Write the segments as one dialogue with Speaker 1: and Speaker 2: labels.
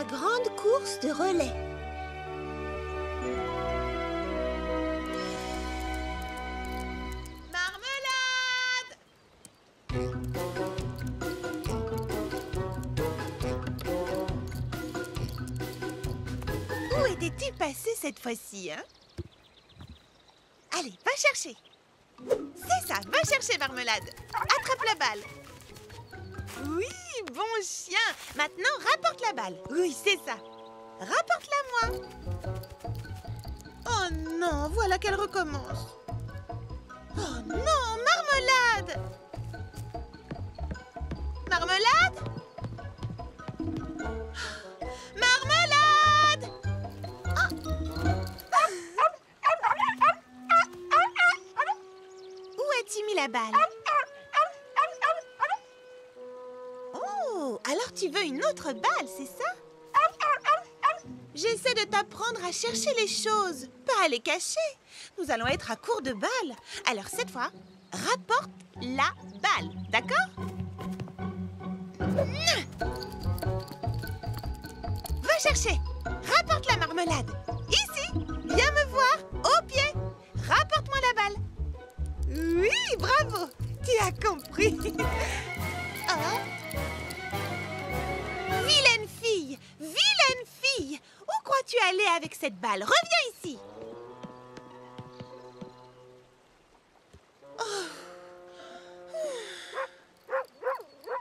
Speaker 1: la grande course de relais.
Speaker 2: Marmelade! Où étais-tu passé cette fois-ci, hein? Allez, va chercher. C'est ça, va chercher, Marmelade. Attrape la balle. Oui, bon chien. Maintenant, rapporte la balle. Oui, c'est ça. Rapporte-la-moi. Oh non, voilà qu'elle recommence. Oh non, Marmelade! Marmelade? Marmelade! Où as-tu mis la balle? Oh, alors tu veux une autre balle, c'est ça? J'essaie de t'apprendre à chercher les choses, pas à les cacher. Nous allons être à court de balles. Alors cette fois, rapporte la balle, d'accord? Va chercher. Rapporte la marmelade. Ici, viens me voir, au pied. Rapporte-moi la balle. Oui, bravo. Tu as compris. Oh. Vilaine fille, vilaine fille. Où crois-tu aller avec cette balle? Reviens ici. Oh.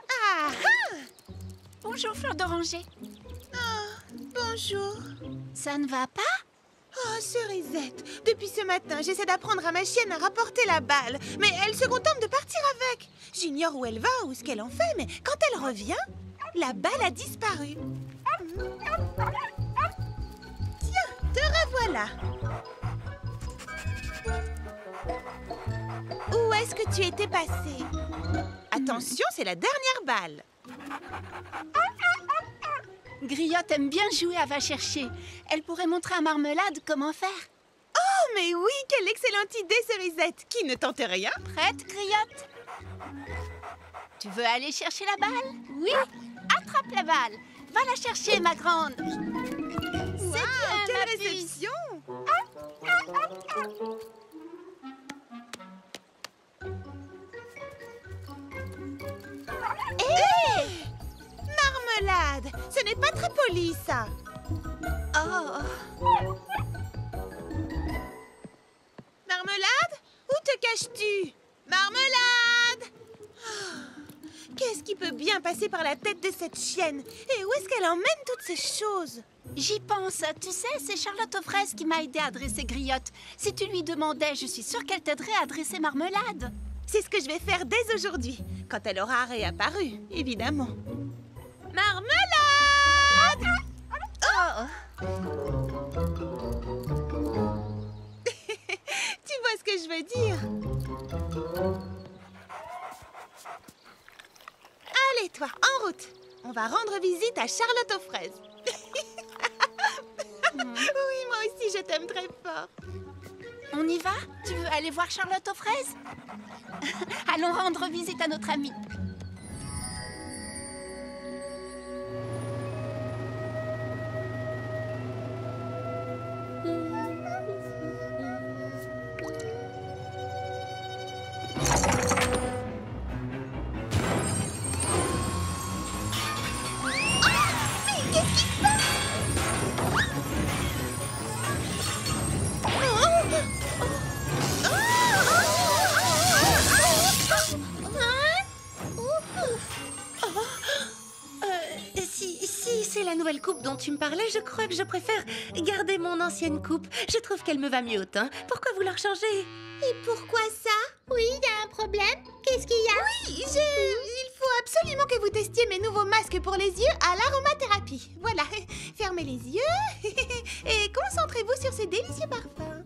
Speaker 2: Ah, ah.
Speaker 3: Bonjour, Fleur d'Oranger.
Speaker 2: Oh, bonjour.
Speaker 3: Ça ne va pas?
Speaker 2: Oh, Cerisette, depuis ce matin, j'essaie d'apprendre à ma chienne à rapporter la balle, mais elle se contente de partir avec. J'ignore où elle va ou ce qu'elle en fait, mais quand elle revient, la balle a disparu. Tiens, te revoilà. Où est-ce que tu étais passé? Attention, c'est la dernière balle.
Speaker 3: Griotte aime bien jouer à va chercher. Elle pourrait montrer à Marmelade comment faire.
Speaker 2: Oh, mais oui, quelle excellente idée, Cerisette. Qui ne tente rien?
Speaker 3: Prête, Griotte? Tu veux aller chercher la balle? Oui. Attrape la balle. Va la chercher, ma grande.
Speaker 2: C'est bien, quelle réception! Hé! Marmelade! Ce n'est pas très poli, ça!
Speaker 3: Oh.
Speaker 2: Marmelade? Où te caches-tu? Marmelade! Qu'est-ce qui peut bien passer par la tête de cette chienne? Et où est-ce qu'elle emmène toutes ces choses?
Speaker 3: J'y pense. Tu sais, c'est Charlotte aux fraises qui m'a aidé à dresser Griotte. Si tu lui demandais, je suis sûre qu'elle t'aiderait à dresser Marmelade.
Speaker 2: C'est ce que je vais faire dès aujourd'hui, quand elle aura réapparu, évidemment. Marmelade!
Speaker 3: Oh.
Speaker 2: Tu vois ce que je veux dire? Allez, toi, en route. On va rendre visite à Charlotte aux fraises. Oui, moi aussi, je t'aime très fort.
Speaker 3: On y va? Tu veux aller voir Charlotte aux fraises? Allons rendre visite à notre amie.
Speaker 1: Si c'est la nouvelle coupe dont tu me parlais, je crois que je préfère garder mon ancienne coupe. Je trouve qu'elle me va mieux, hein. Pourquoi vouloir changer? Et pourquoi ça? Oui, il y a un problème. Qu'est-ce qu'il y a?
Speaker 2: Oui, il faut absolument que vous testiez mes nouveaux masques pour les yeux à l'aromathérapie. Voilà, fermez les yeux et concentrez-vous sur ces délicieux parfums.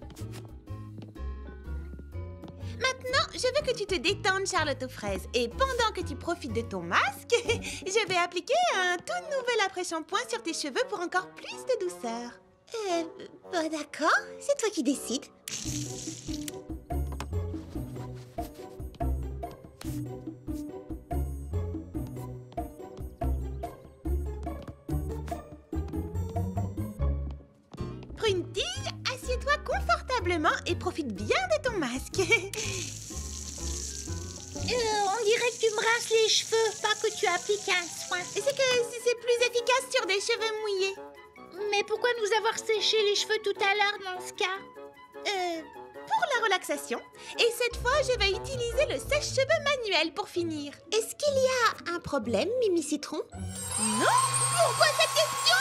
Speaker 2: Maintenant, je veux que tu te détendes, Charlotte aux fraises. Et pendant que tu profites de ton masque, je vais appliquer un tout nouvel après-shampoing sur tes cheveux pour encore plus de douceur.
Speaker 1: D'accord, c'est toi qui décides.
Speaker 2: confortablement et profite bien de ton masque.
Speaker 3: On dirait que tu me rinces les cheveux, pas que tu appliques un soin.
Speaker 2: Et c'est que c'est plus efficace sur des cheveux mouillés.
Speaker 3: Mais pourquoi nous avoir séché les cheveux tout à l'heure dans ce cas?
Speaker 2: Pour la relaxation. Et cette fois, je vais utiliser le sèche-cheveux manuel pour finir.
Speaker 1: Est-ce qu'il y a un problème, Mimi Citron?
Speaker 2: Non? Pourquoi cette question?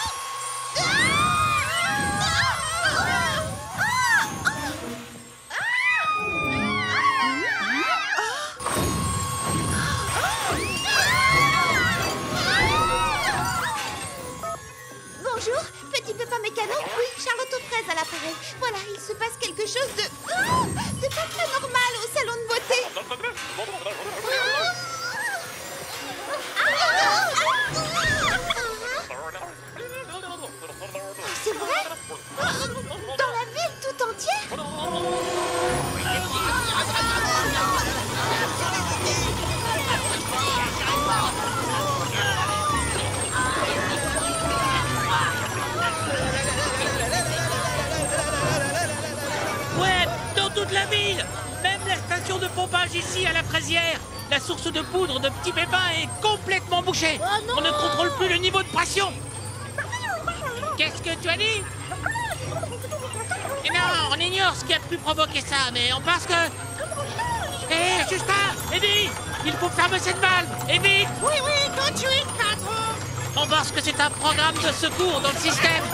Speaker 1: Bonjour, petit pépin mécano. Oui, Charlotte aux fraises à l'appareil. Voilà, il se passe quelque chose de pas très normal au salon de beauté. C'est vrai? Dans la ville tout entière?
Speaker 4: Ouais, dans toute la ville. Même la station de pompage ici, à la Fraisière. La source de poudre de Petit Pépin est complètement bouchée. On ne contrôle plus le niveau de pression. Qu'est-ce que tu as dit? Et non, on ignore ce qui a pu provoquer ça, mais on pense que... Hé, Justin, Eddie, il faut fermer cette valve, et vite.
Speaker 3: Oui, tout de suite, patron.
Speaker 4: On pense que c'est un programme de secours dans le système.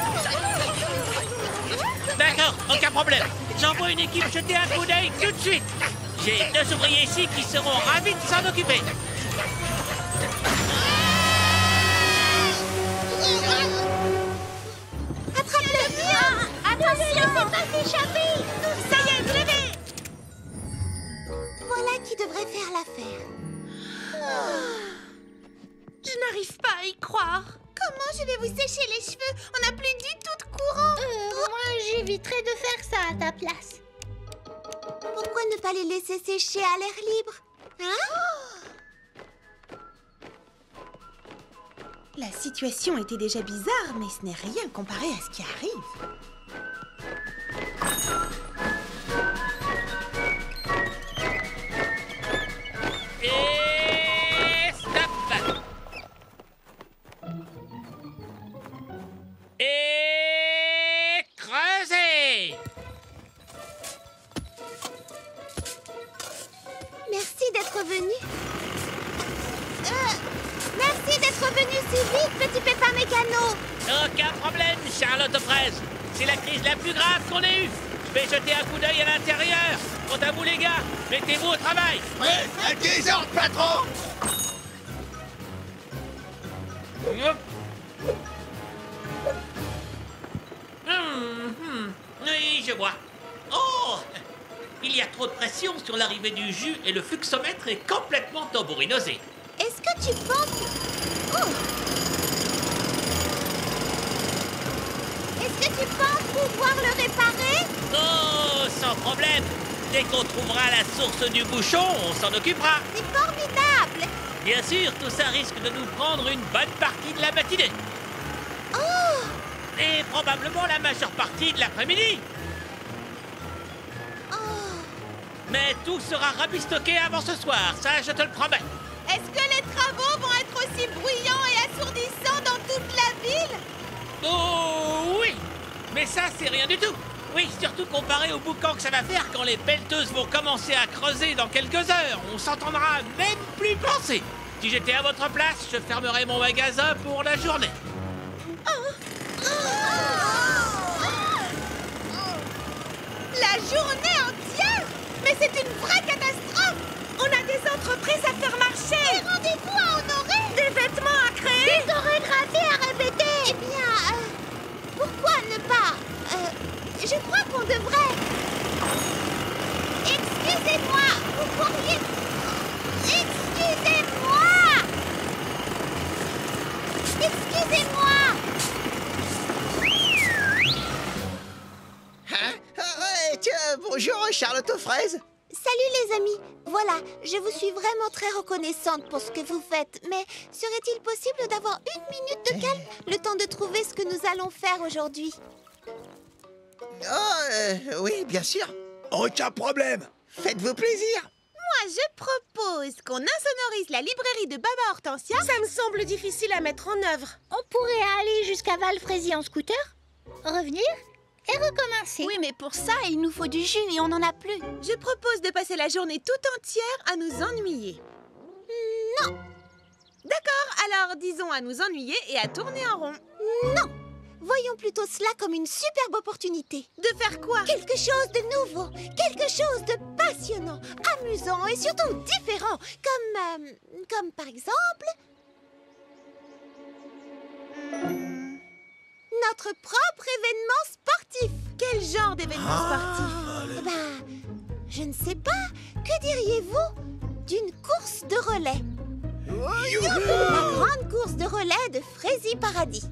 Speaker 4: D'accord, aucun problème. J'envoie une équipe jeter un coup d'œil tout de suite. J'ai 2 ouvriers ici qui seront ravis de s'en occuper.
Speaker 1: Attrape-le bien! Attention! Ne laissez pas s'échapper!
Speaker 2: Ça y est, levez!
Speaker 1: Voilà qui devrait faire l'affaire.
Speaker 2: Je n'arrive pas à y croire. Comment je vais vous sécher les cheveux? On n'a plus du tout de courant.
Speaker 3: Moi, j'éviterais de faire ça à ta place.
Speaker 1: Pourquoi ne pas les laisser sécher à l'air libre? Hein?
Speaker 2: La situation était déjà bizarre, mais ce n'est rien comparé à ce qui arrive.
Speaker 4: Et stop. Et creusez.
Speaker 1: Merci d'être venu. Merci d'être venu si vite, petit pépin mécano.
Speaker 4: Aucun problème, Charlotte aux fraises. C'est la crise la plus grave qu'on ait eue. Je vais jeter un coup d'œil à l'intérieur. Quant à vous, les gars, mettez-vous au travail.
Speaker 5: Ouais, à tes ordres, patron.
Speaker 4: Hop. Oui, je vois. Oh! Il y a trop de pression sur l'arrivée du jus et le fluxomètre est complètement tambourinusé.
Speaker 1: Est-ce que tu penses... Oh! Est-ce que tu penses pouvoir le réparer?
Speaker 4: Oh, sans problème. Dès qu'on trouvera la source du bouchon, on s'en occupera.
Speaker 1: C'est formidable!
Speaker 4: Bien sûr, tout ça risque de nous prendre une bonne partie de la matinée.
Speaker 1: Oh!
Speaker 4: Et probablement la majeure partie de l'après-midi.
Speaker 1: Oh!
Speaker 4: Mais tout sera rabistoqué avant ce soir, ça je te le promets.
Speaker 2: Est-ce que les travaux vont être aussi bruyants et assourdissants dans toute la ville?
Speaker 4: Oh oui. Mais ça, c'est rien du tout. Oui, surtout comparé au boucan que ça va faire quand les pelleteuses vont commencer à creuser dans quelques heures. On s'entendra même plus penser. Si j'étais à votre place, je fermerais mon magasin pour la journée.
Speaker 2: La journée entière? Mais c'est une vraie catastrophe! On a des entreprises à faire marcher!
Speaker 1: Des rendez-vous à honorer!
Speaker 2: Des vêtements à créer!
Speaker 1: Des chorégraphies à répéter! Eh bien, pourquoi ne pas... je crois qu'on devrait... Excusez-moi, vous pourriez... Excusez-moi! Excusez-moi!
Speaker 5: Hein? Tiens, bonjour, Charlotte aux fraises.
Speaker 1: Salut les amis. Voilà, je vous suis vraiment très reconnaissante pour ce que vous faites. Mais serait-il possible d'avoir 1 minute de calme, le temps de trouver ce que nous allons faire aujourd'hui?
Speaker 5: Oui, bien sûr.
Speaker 6: Aucun problème.
Speaker 5: Faites-vous plaisir.
Speaker 2: Moi, je propose qu'on insonorise la librairie de Baba Hortensia.
Speaker 1: Ça me semble difficile à mettre en œuvre.
Speaker 7: On pourrait aller jusqu'à Valfrézy en scooter, revenir et recommencer.
Speaker 3: Oui, mais pour ça, il nous faut du jus et on n'en a plus.
Speaker 2: Je propose de passer la journée tout entière à nous ennuyer. Non. D'accord, alors disons à nous ennuyer et à tourner en rond.
Speaker 1: Voyons plutôt cela comme une superbe opportunité.
Speaker 2: De faire quoi?
Speaker 1: Quelque chose de nouveau, quelque chose de passionnant, amusant et surtout différent. Comme par exemple... notre propre événement sportif.
Speaker 2: Quel genre d'événement sportif?
Speaker 1: Je ne sais pas. Que diriez-vous d'une course de relais? La grande course de relais de Frézy Paradis.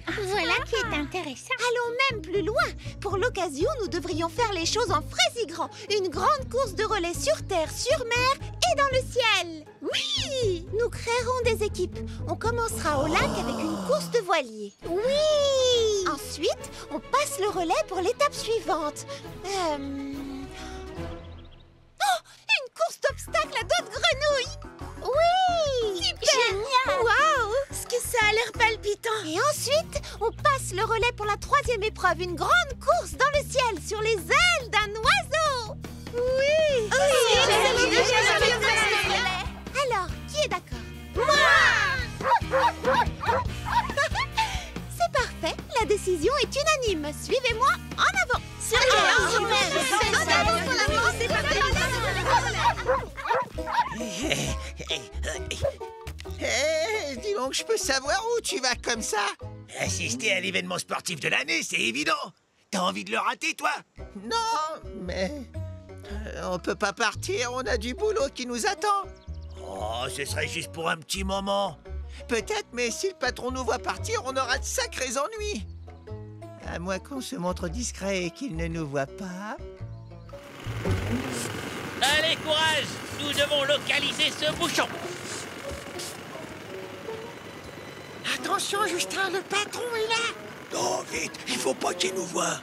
Speaker 7: Voilà qui est intéressant.
Speaker 1: Allons même plus loin. Pour l'occasion, nous devrions faire les choses en Frézy grand. Une grande course de relais sur terre, sur mer et dans le ciel. Oui! Nous créerons des équipes. On commencera au lac avec une course de voilier. Oui! Ensuite, on passe le relais pour l'étape suivante. Oh! Une course d'obstacles à dos de grenouilles! Oui!
Speaker 7: Génial!
Speaker 1: Waouh!
Speaker 2: Ce que ça a l'air palpitant.
Speaker 1: Et ensuite, on passe le relais pour la troisième épreuve, une grande course dans le ciel sur les ailes d'un oiseau. Oui! Alors, qui est d'accord? Moi! C'est parfait, la décision est unanime. Suivez-moi en avant.
Speaker 5: Dis donc, je peux savoir où tu vas comme ça?
Speaker 6: Assister à l'événement sportif de l'année, c'est évident. T'as envie de le rater, toi?
Speaker 5: Non, mais... on peut pas partir, on a du boulot qui nous attend.
Speaker 6: Oh, ce serait juste pour un petit moment.
Speaker 5: Peut-être, mais si le patron nous voit partir, on aura de sacrés ennuis. À moins qu'on se montre discret et qu'il ne nous voit pas.
Speaker 4: Allez, courage! Nous devons localiser ce bouchon.
Speaker 5: Attention, Justin, le patron est là.
Speaker 6: Non, vite, il faut pas qu'il nous voie.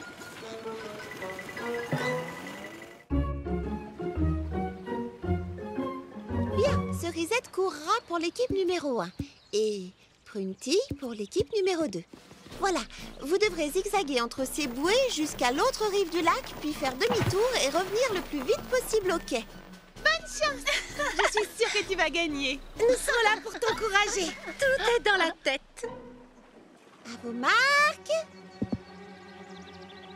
Speaker 1: Bien, Cerisette courra pour l'équipe numéro 1 et Prunty pour l'équipe numéro 2. Voilà, vous devrez zigzaguer entre ces bouées jusqu'à l'autre rive du lac, puis faire demi-tour et revenir le plus vite possible au quai.
Speaker 2: Bonne chance. Je suis sûre que tu vas gagner.
Speaker 1: Nous sommes là pour t'encourager. Tout est dans la tête. À vos marques.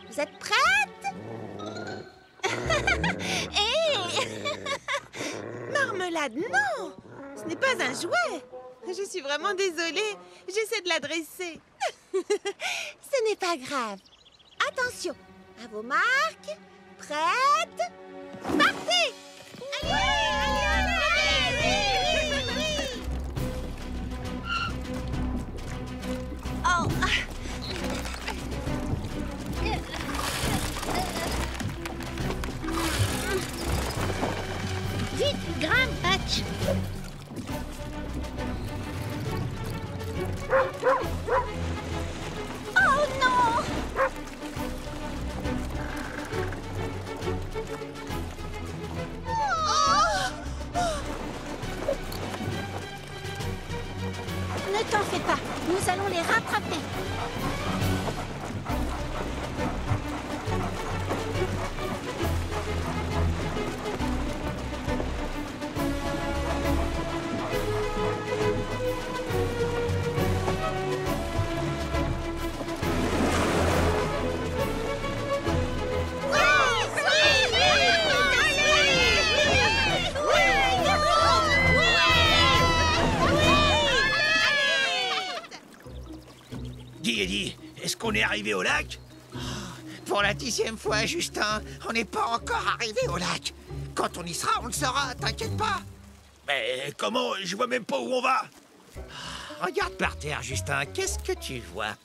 Speaker 1: Vous êtes prêtes?
Speaker 2: Marmelade, non. Ce n'est pas un jouet. Je suis vraiment désolée. J'essaie de l'adresser.
Speaker 1: Ce n'est pas grave. Attention, à vos marques. Prêtes? Partez!
Speaker 7: Vite, grimpe, Patch.
Speaker 1: Oh non!
Speaker 7: Ne t'en fais pas, nous allons les rattraper.
Speaker 6: Dis, Eddie, est-ce qu'on est arrivé au lac?
Speaker 5: Pour la 10e fois, Justin, on n'est pas encore arrivé au lac. Quand on y sera, on le saura, t'inquiète pas.
Speaker 6: Mais comment? Je vois même pas où on va.
Speaker 5: Regarde par terre, Justin, qu'est-ce que tu vois?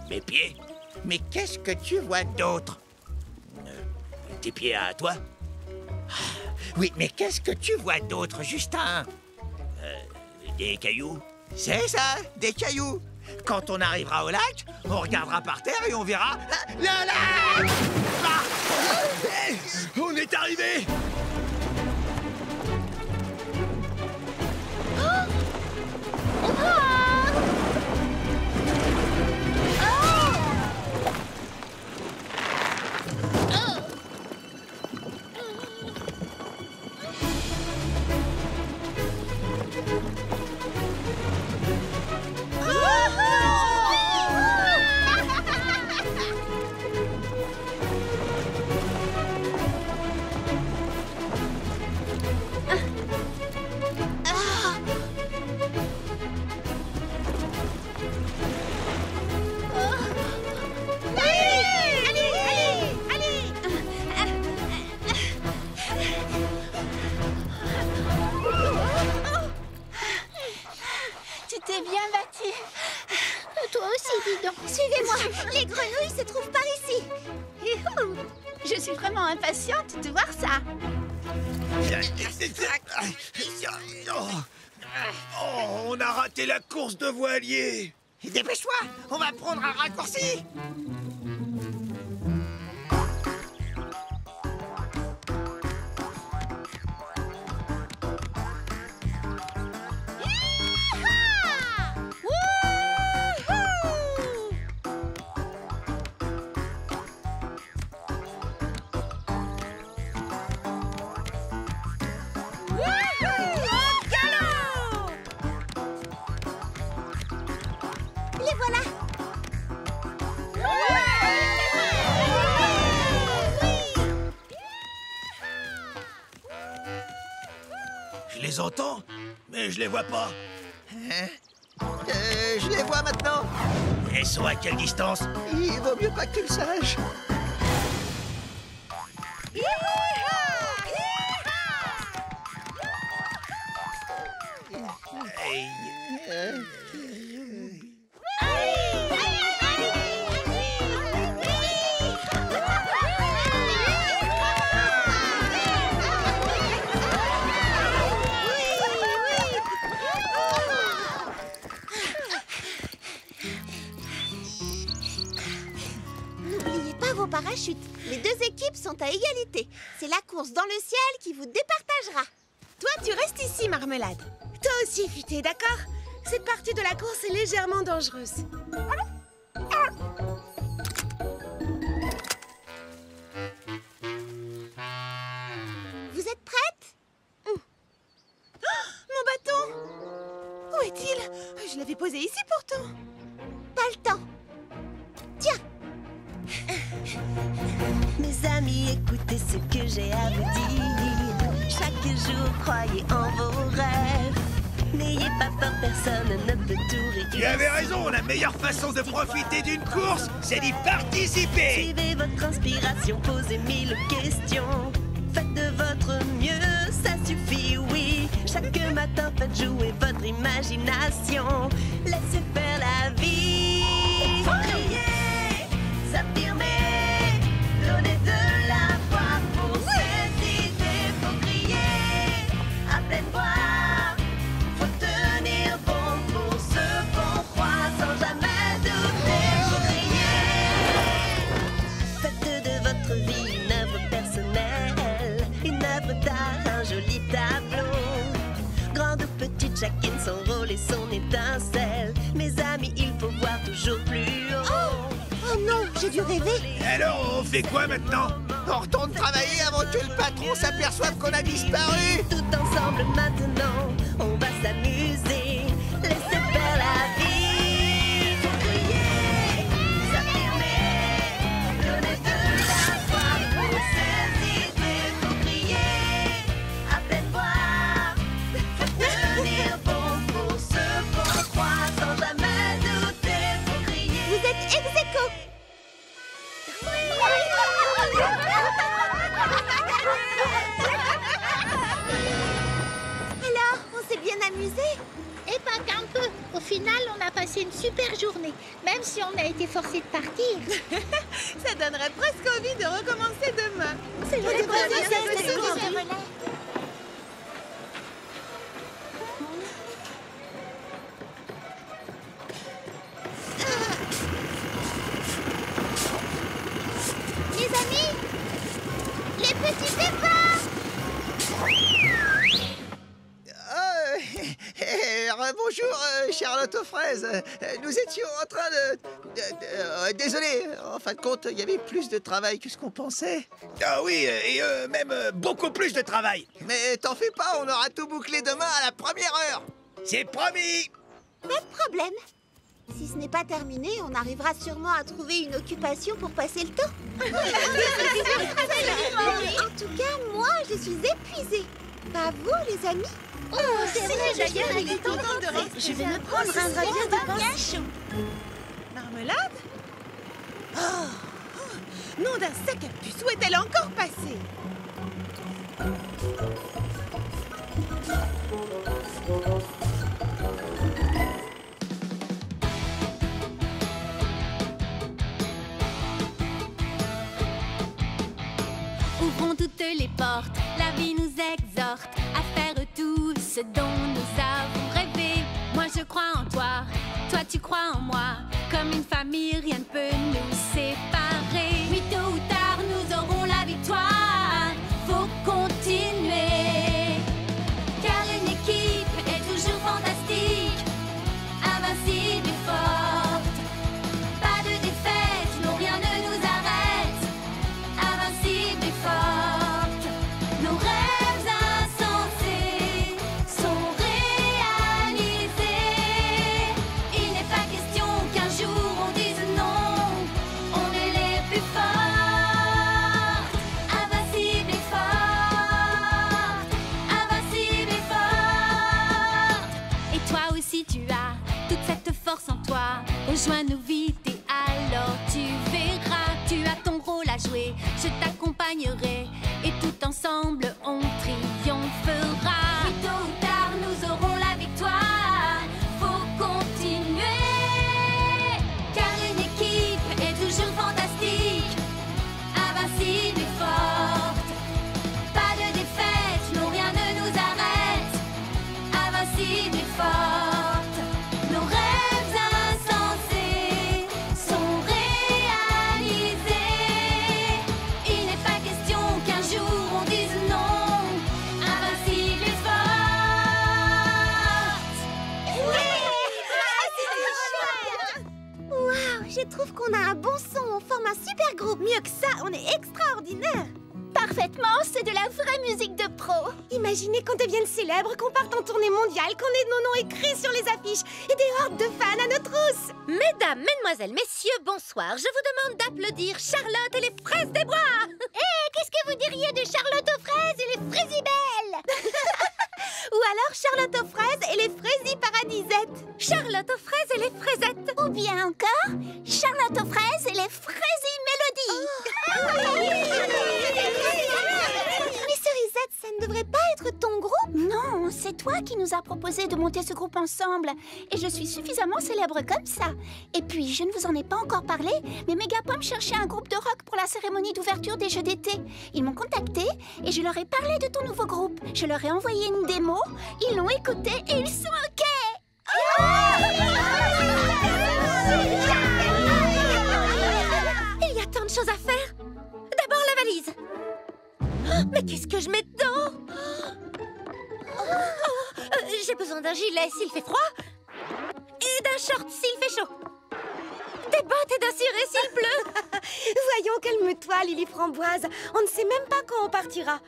Speaker 6: Mes pieds?
Speaker 5: Mais qu'est-ce que tu vois d'autre?
Speaker 6: Tes pieds à toi?
Speaker 5: Oui, mais qu'est-ce que tu vois d'autre, Justin?
Speaker 6: Des cailloux?
Speaker 5: C'est ça, des cailloux. Quand on arrivera au lac, on regardera par terre et on verra le lac. Ah, on est arrivé.
Speaker 1: Suivez-moi, les grenouilles se trouvent par ici.
Speaker 3: Youhou! Je suis vraiment impatiente de voir ça.
Speaker 6: Oh, on a raté la course de voilier.
Speaker 5: Dépêche-toi, on va prendre un raccourci.
Speaker 1: Les voilà.
Speaker 6: Je les entends, mais je les vois pas.
Speaker 5: Je les vois maintenant.
Speaker 6: Elles sont à quelle distance?
Speaker 5: Il vaut mieux pas que tu le saches.
Speaker 1: N'oubliez pas vos parachutes. Les deux équipes sont à égalité. C'est la course dans le ciel qui vous départagera.
Speaker 2: Toi, tu restes ici, Marmelade. Toi aussi, Futé, d'accord? Cette partie de la course est légèrement dangereuse.
Speaker 1: Vous êtes prêtes?
Speaker 2: Mon bâton! Où est-il? Je l'avais posé ici pourtant.
Speaker 1: Pas le temps. Tiens.
Speaker 8: Mes amis, écoutez ce que j'ai à vous dire. Chaque jour, croyez en vos rêves. N'ayez pas peur, personne ne peut tout réussir.
Speaker 6: Tu avais raison, la meilleure façon de profiter d'une course, c'est d'y participer.
Speaker 8: Suivez votre inspiration, posez 1000 questions. Faites de votre mieux, ça suffit, oui. Chaque matin, faites jouer votre imagination. Laissez faire la vie. Faut crier, s'affirmer, donner de la foi pour ses idées. Faut crier à pleine voix. Faut tenir bon pour ce qu'on croit sans jamais douter. Faut crier. Faites de votre vie une œuvre personnelle, une œuvre d'art, un joli tableau. Grande ou petite, chacune son rôle et son étincelle. Mes amis, il faut voir toujours plus haut.
Speaker 1: Oh non, j'ai dû rêver.
Speaker 6: Alors, on fait quoi maintenant?
Speaker 5: On retourne travailler avant que le patron s'aperçoive qu'on a disparu.
Speaker 8: Tout ensemble maintenant, on va s'amuser. Laissez faire la vie. Faut crier, s'affirmer, donner de la foi pour ses idées. Faut crier à pleine voix. Faut tenir bon pour ce qu'on croit sans jamais douter. Faut crier.
Speaker 1: Vous êtes ex-aequo. Alors, on s'est bien amusé?
Speaker 7: Et pas qu'un peu. Au final, on a passé une super journée, même si on a été forcé de partir.
Speaker 2: Ça donnerait presque envie de recommencer demain.
Speaker 1: C'est vrai,
Speaker 5: aux fraises. Nous étions en train désolé, en fin de compte, il y avait plus de travail que ce qu'on pensait.
Speaker 6: Ah oui, et même beaucoup plus de travail.
Speaker 5: Mais t'en fais pas, on aura tout bouclé demain à la première heure.
Speaker 6: C'est promis.
Speaker 1: Pas de problème. Si ce n'est pas terminé, on arrivera sûrement à trouver une occupation pour passer le temps. En tout cas, moi, je suis épuisée. Pas vous, les amis?
Speaker 7: Oh, c'est vrai, d'ailleurs, il est temps de rentrer.
Speaker 3: Je vais me prendre un ravioli de pain.
Speaker 7: bien chaud.
Speaker 2: Marmelade? Oh, nom d'un sac à puce, où est-elle encore passée?
Speaker 9: Ouvrons toutes les portes, la vie nous exhorte à faire tout ce dont nous avons rêvé. Moi je crois en toi, toi tu crois en moi. Comme une famille, rien ne peut nous séparer. Oui, tôt ou tard, nous aurons la victoire. Faut continuer, car une équipe est toujours fantastique, invincible et forte. Pas de défaite, non rien ne nous arrête, invincible et forte. Nos rêves insensés sont réalisés. Il n'est pas question qu'un jour on dise non, on est les plus fortes. Invincible et forte, invincible et forte. Et toi aussi tu as toute cette force en toi. Rejoins-nous vite et alors tu verras. Tu as ton rôle à jouer, je t'accompagnerai. Et tout ensemble on triomphera. Et tôt ou tard nous aurons la victoire. Faut continuer, car une équipe est toujours fantastique, invincible et forte. Pas de défaite, non rien ne nous arrête, invincible et forte. Nos rêves insensés sont réalisés. Il n'est pas question qu'un jour on dise non, invincible et forte.
Speaker 1: Waouh, je trouve qu'on a un bon son, on forme un super groupe. Mieux que ça, on est extraordinaire.
Speaker 7: Parfaitement, c'est de la vraie musique de pro.
Speaker 1: Imaginez qu'on devienne célèbre, qu'on parte en tournée mondiale, qu'on ait nos noms écrits sur les affiches et des hordes de fans à nos trousses.
Speaker 3: Mesdames, mesdemoiselles, messieurs, bonsoir. Je vous demande d'applaudir Charlotte et les fraises des bois.
Speaker 7: Qu'est-ce que vous diriez de Charlotte aux fraises et les fraisibelles?
Speaker 1: Ou alors Charlotte aux fraises et les fraisies-paradisettes.
Speaker 3: Charlotte aux fraises et les fraisettes.
Speaker 7: Ou bien encore, Charlotte aux fraises et les fraisies-mélodies.
Speaker 1: Mais Cerisette, ça ne devrait pas être ton groupe?
Speaker 7: Non, c'est toi qui nous as proposé de monter ce groupe ensemble. Et je suis suffisamment célèbre comme ça. Et puis, je ne vous en ai pas encore parlé, mais Megapom cherchait un groupe de rock pour la cérémonie d'ouverture des Jeux d'été. Ils m'ont contacté et je leur ai parlé de ton nouveau groupe. Je leur ai envoyé une démo, ils l'ont écouté et ils sont OK.
Speaker 3: Il y a tant de choses à faire. D'abord la valise. Mais qu'est-ce que je mets dedans? J'ai besoin d'un gilet s'il fait froid et d'un short s'il fait chaud. Des bottes et d'un ciré s'il pleut.
Speaker 1: Voyons, calme-toi, Lily Framboise. On ne sait même pas quand on partira.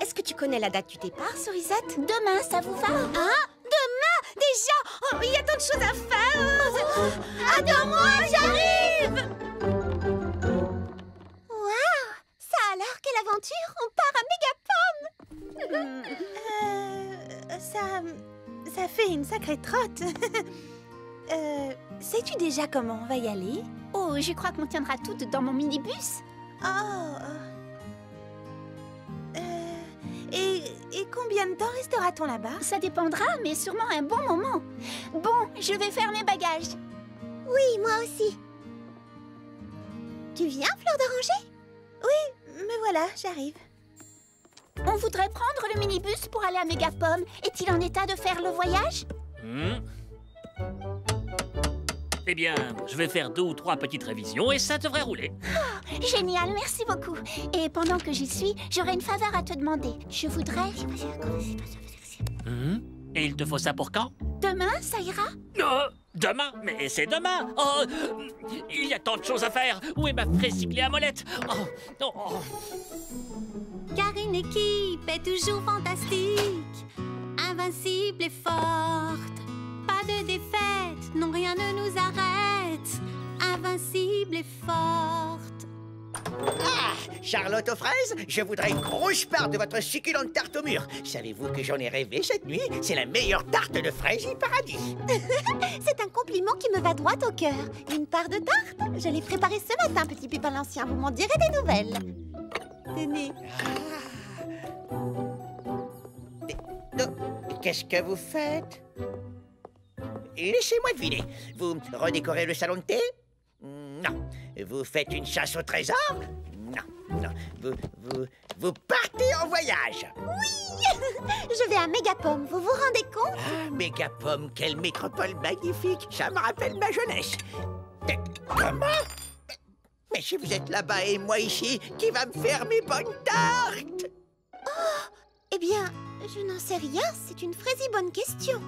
Speaker 1: Est-ce que tu connais la date du départ, Cerisette?
Speaker 7: Demain, ça vous va?
Speaker 1: Hein? Demain? Déjà? Oh, il y a tant de choses à faire. Attends-moi, j'arrive. Waouh! Ça alors, quelle aventure! On part à Megapom. Ça fait une sacrée trotte. Sais-tu déjà comment on va y aller?
Speaker 7: Oh, je crois qu'on tiendra toutes dans mon minibus.
Speaker 1: Et combien de temps restera-t-on là-bas?
Speaker 7: Ça dépendra, mais sûrement un bon moment. Bon, je vais faire mes bagages.
Speaker 1: Oui, moi aussi. Tu viens, Fleur d'Oranger? Oui, me voilà, j'arrive.
Speaker 7: On voudrait prendre le minibus pour aller à Megapom. Est-il en état de faire le voyage?
Speaker 4: Eh bien, je vais faire 2 ou 3 petites révisions et ça devrait rouler.
Speaker 7: Oh, génial, merci beaucoup. Et pendant que j'y suis, j'aurais une faveur à te demander. Je voudrais...
Speaker 4: Et il te faut ça pour quand?
Speaker 7: Demain, ça ira?
Speaker 4: Demain? Mais c'est demain! Oh, il y a tant de choses à faire! Où est ma fraisiglée à molette? Oh, oh.
Speaker 9: Car une équipe est toujours fantastique, invincible et forte. Pas de défaite, non rien ne nous arrête. Invincible et forte.
Speaker 6: Ah, Charlotte aux fraises, je voudrais une grosse part de votre succulente tarte au mur. Savez-vous que j'en ai rêvé cette nuit? C'est la meilleure tarte de Fraisie Paradis.
Speaker 1: C'est un compliment qui me va droit au cœur. Une part de tarte? Je l'ai préparée ce matin, petit Pépin l'Ancien. Vous m'en direz des nouvelles. Tenez.
Speaker 6: Qu'est-ce que vous faites? Laissez-moi deviner. Vous redécorez le salon de thé? Non. Vous faites une chasse au trésor? Non, non. Vous partez en voyage?
Speaker 1: Oui. Je vais à Mégapome, vous vous rendez compte?
Speaker 6: Ah, Mégapome, quelle métropole magnifique. Ça me rappelle ma jeunesse. Mais comment? Mais si vous êtes là-bas et moi ici, qui va me faire mes bonnes tartes?
Speaker 1: Oh, eh bien, je n'en sais rien. C'est une fraisie bonne question.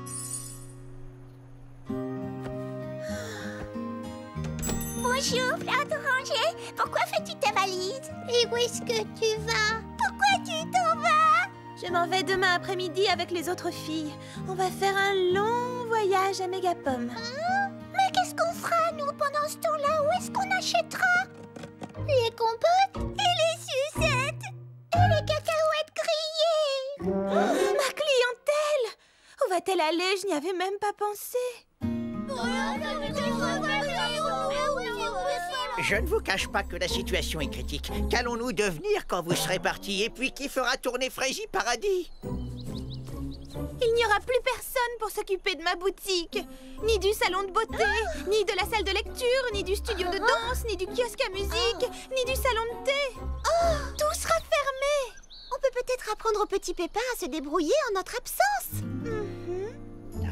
Speaker 7: Bonjour, plante orangée. Pourquoi fais-tu ta valise? Et où est-ce que tu vas? Pourquoi tu t'en vas?
Speaker 2: Je m'en vais demain après-midi avec les autres filles. On va faire un long voyage à Mégapome.
Speaker 7: Mais qu'est-ce qu'on fera, nous, pendant ce temps-là? Où est-ce qu'on achètera? Les compotes? Et les sucettes? Et les cacahuètes grillées?
Speaker 2: Ma clientèle! Où va-t-elle aller? Je n'y avais même pas pensé.
Speaker 6: Je ne vous cache pas que la situation est critique. Qu'allons-nous devenir quand vous serez partis? Et puis qui fera tourner Fraisie Paradis?
Speaker 2: Il n'y aura plus personne pour s'occuper de ma boutique. Ni du salon de beauté, ni de la salle de lecture, ni du studio de danse, ni du kiosque à musique, ni du salon de thé. Tout sera fermé.
Speaker 1: On peut peut-être apprendre au petit Pépin à se débrouiller en notre absence.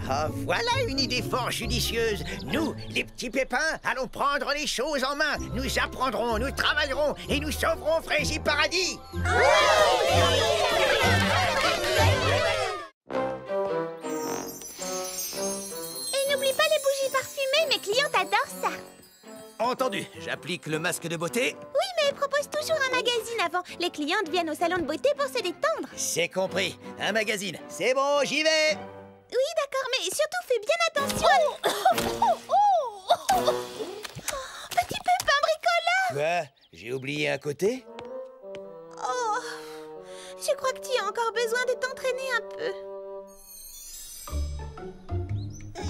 Speaker 6: Ah, voilà une idée fort judicieuse. Nous, les petits pépins, allons prendre les choses en main. Nous apprendrons, nous travaillerons et nous sauverons Fraisie Paradis.
Speaker 1: Et n'oublie pas les bougies parfumées, mes clientes adorent ça.
Speaker 6: Entendu, j'applique le masque de beauté.
Speaker 1: Oui, mais propose toujours un magazine avant. Les clientes viennent au salon de beauté pour se détendre.
Speaker 6: C'est compris, un magazine. C'est bon, j'y vais.
Speaker 1: Oui, d'accord, mais surtout fais bien attention. Petit Pépin bricoleur.
Speaker 6: Quoi? J'ai oublié un côté?
Speaker 1: Oh, je crois que tu as encore besoin de t'entraîner un peu.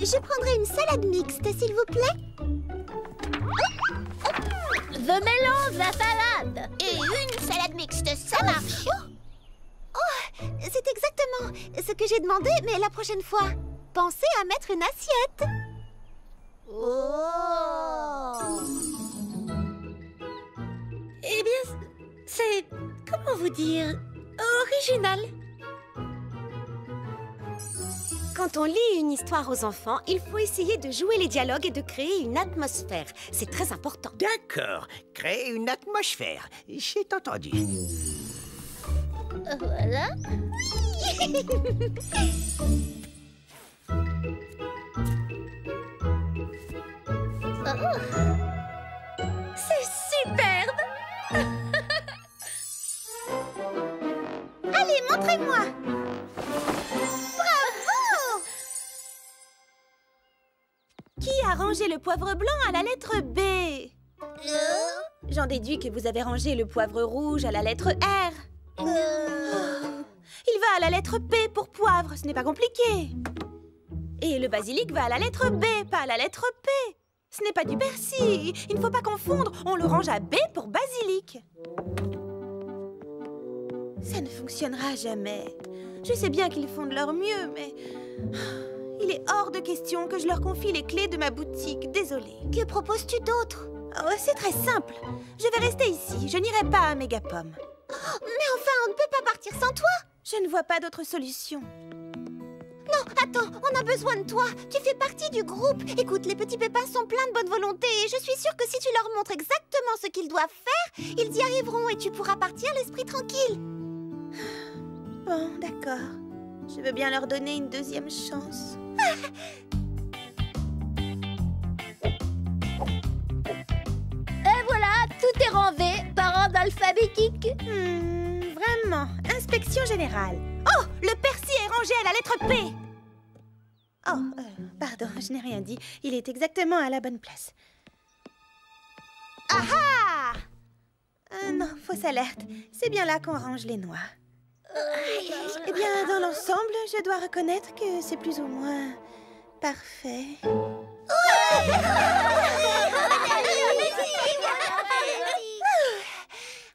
Speaker 1: Je prendrai une salade mixte, s'il vous plaît.
Speaker 7: The melon, la salade. Et une salade mixte, ça marche.
Speaker 1: Oh, c'est exactement ce que j'ai demandé, mais la prochaine fois, pensez à mettre une assiette.
Speaker 7: Oh.
Speaker 2: Eh bien, c'est... comment vous dire... original.
Speaker 10: Quand on lit une histoire aux enfants, il faut essayer de jouer les dialogues et de créer une atmosphère. C'est très important.
Speaker 6: D'accord, créer une atmosphère. J'ai entendu.
Speaker 7: Voilà.
Speaker 2: C'est superbe.
Speaker 1: Allez, montrez-moi. Bravo!
Speaker 2: Qui a rangé le poivre blanc à la lettre B? J'en déduis que vous avez rangé le poivre rouge à la lettre R. Il va à la lettre P pour poivre, ce n'est pas compliqué. Et le basilic va à la lettre B, pas à la lettre P. Ce n'est pas du persil, il ne faut pas confondre, on le range à B pour basilic. Ça ne fonctionnera jamais. Je sais bien qu'ils font de leur mieux, mais... il est hors de question que je leur confie les clés de ma boutique, désolée.
Speaker 1: Que proposes-tu d'autre?
Speaker 2: Oh, c'est très simple. Je vais rester ici, je n'irai pas à Mégapome.
Speaker 1: Mais enfin, on ne peut pas partir sans toi.
Speaker 2: Je ne vois pas d'autre solution.
Speaker 1: Non, attends, on a besoin de toi. Tu fais partie du groupe. Écoute, les petits pépins sont pleins de bonne volonté et je suis sûre que si tu leur montres exactement ce qu'ils doivent faire, ils y arriveront et tu pourras partir l'esprit tranquille.
Speaker 2: Bon, d'accord. Je veux bien leur donner une deuxième chance.
Speaker 7: Et voilà, tout est rangé par ordre alphabétique.
Speaker 2: Vraiment, inspection générale. Oh, le persil est rangé à la lettre P. Oh, pardon, je n'ai rien dit. Il est exactement à la bonne place. Ah ah! Non, fausse alerte. C'est bien là qu'on range les noix. Eh bien, dans l'ensemble, je dois reconnaître que c'est plus ou moins parfait.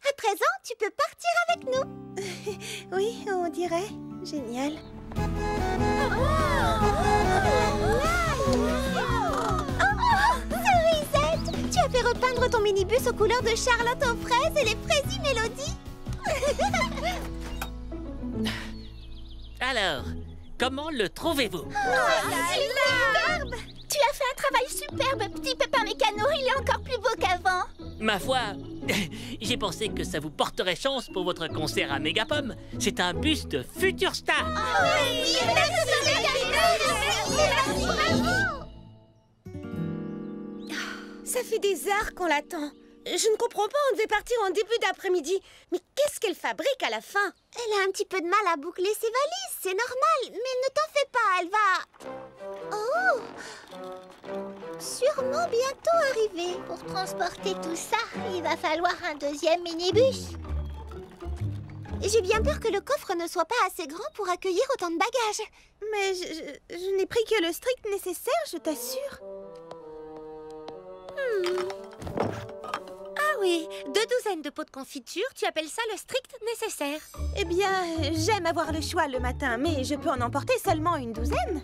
Speaker 1: À présent, tu peux partir avec nous.
Speaker 2: Oui, on dirait. Génial.
Speaker 1: Cerisette, tu as fait repeindre ton minibus aux couleurs de Charlotte aux fraises et les fraisies Mélodie.
Speaker 4: Alors, comment le trouvez-vous?
Speaker 7: Superbe! Tu as fait un travail superbe, petit Pépin Mécano. Il est encore plus beau qu'avant.
Speaker 4: Ma foi, j'ai pensé que ça vous porterait chance pour votre concert à Mégapom. C'est un buste de future star.
Speaker 10: Ça fait des heures qu'on l'attend. Je ne comprends pas, on devait partir en début d'après-midi. Mais qu'est-ce qu'elle fabrique à la fin?
Speaker 1: Elle a un petit peu de mal à boucler ses valises, c'est normal. Mais ne t'en fais pas, elle va... Oh! Sûrement bientôt arriver.
Speaker 7: Pour transporter tout ça, il va falloir un deuxième minibus.
Speaker 1: J'ai bien peur que le coffre ne soit pas assez grand pour accueillir autant de bagages.
Speaker 2: Mais je n'ai pris que le strict nécessaire, je t'assure.
Speaker 10: Ah oui, 2 douzaines de pots de confiture, tu appelles ça le strict nécessaire?
Speaker 2: Eh bien, j'aime avoir le choix le matin, mais je peux en emporter seulement une douzaine.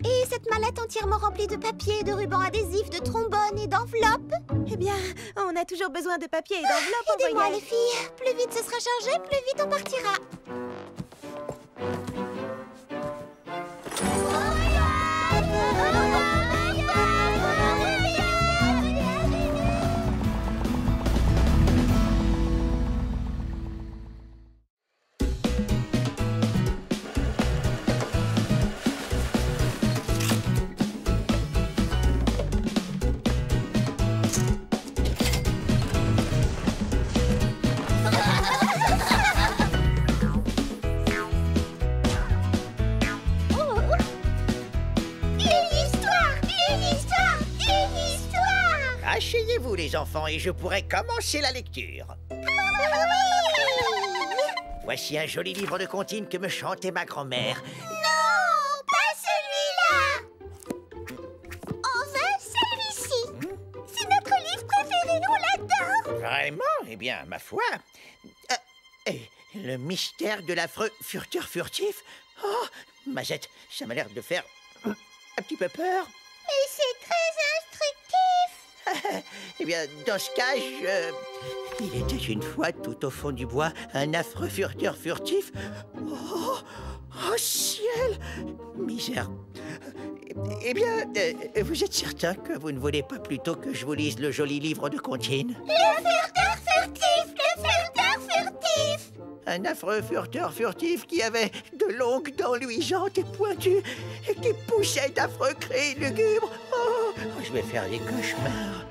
Speaker 1: Et cette mallette entièrement remplie de papier, de rubans adhésifs, de trombones et d'enveloppes?
Speaker 2: Eh bien, on a toujours besoin de papier et d'enveloppes en
Speaker 1: Aidez-moi
Speaker 2: voyage.
Speaker 1: les filles, plus vite ce sera chargé, plus vite on partira.
Speaker 6: Asseyez-vous les enfants et je pourrai commencer la lecture. Voici un joli livre de comptines que me chantait ma grand-mère.
Speaker 1: Non, pas celui-là. On veut celui-ci. C'est notre livre préféré, on l'adore.
Speaker 6: Vraiment? Eh bien, ma foi. Le mystère de l'affreux furteur furtif. Oh, Mazette, ça m'a l'air de faire un petit peu peur.
Speaker 1: Mais c'est très instructif.
Speaker 6: Eh bien, dans ce cas, il était une fois tout au fond du bois un affreux furteur furtif. Oh, oh ciel! Misère. Eh bien, vous êtes certain que vous ne voulez pas plutôt que je vous lise le joli livre de comptines?
Speaker 1: Le furteur furtif, le furteur furtif.
Speaker 6: Un affreux furteur furtif qui avait de longues dents luisantes et pointues et qui poussait d'affreux cris lugubres. Oh, je vais faire des cauchemars.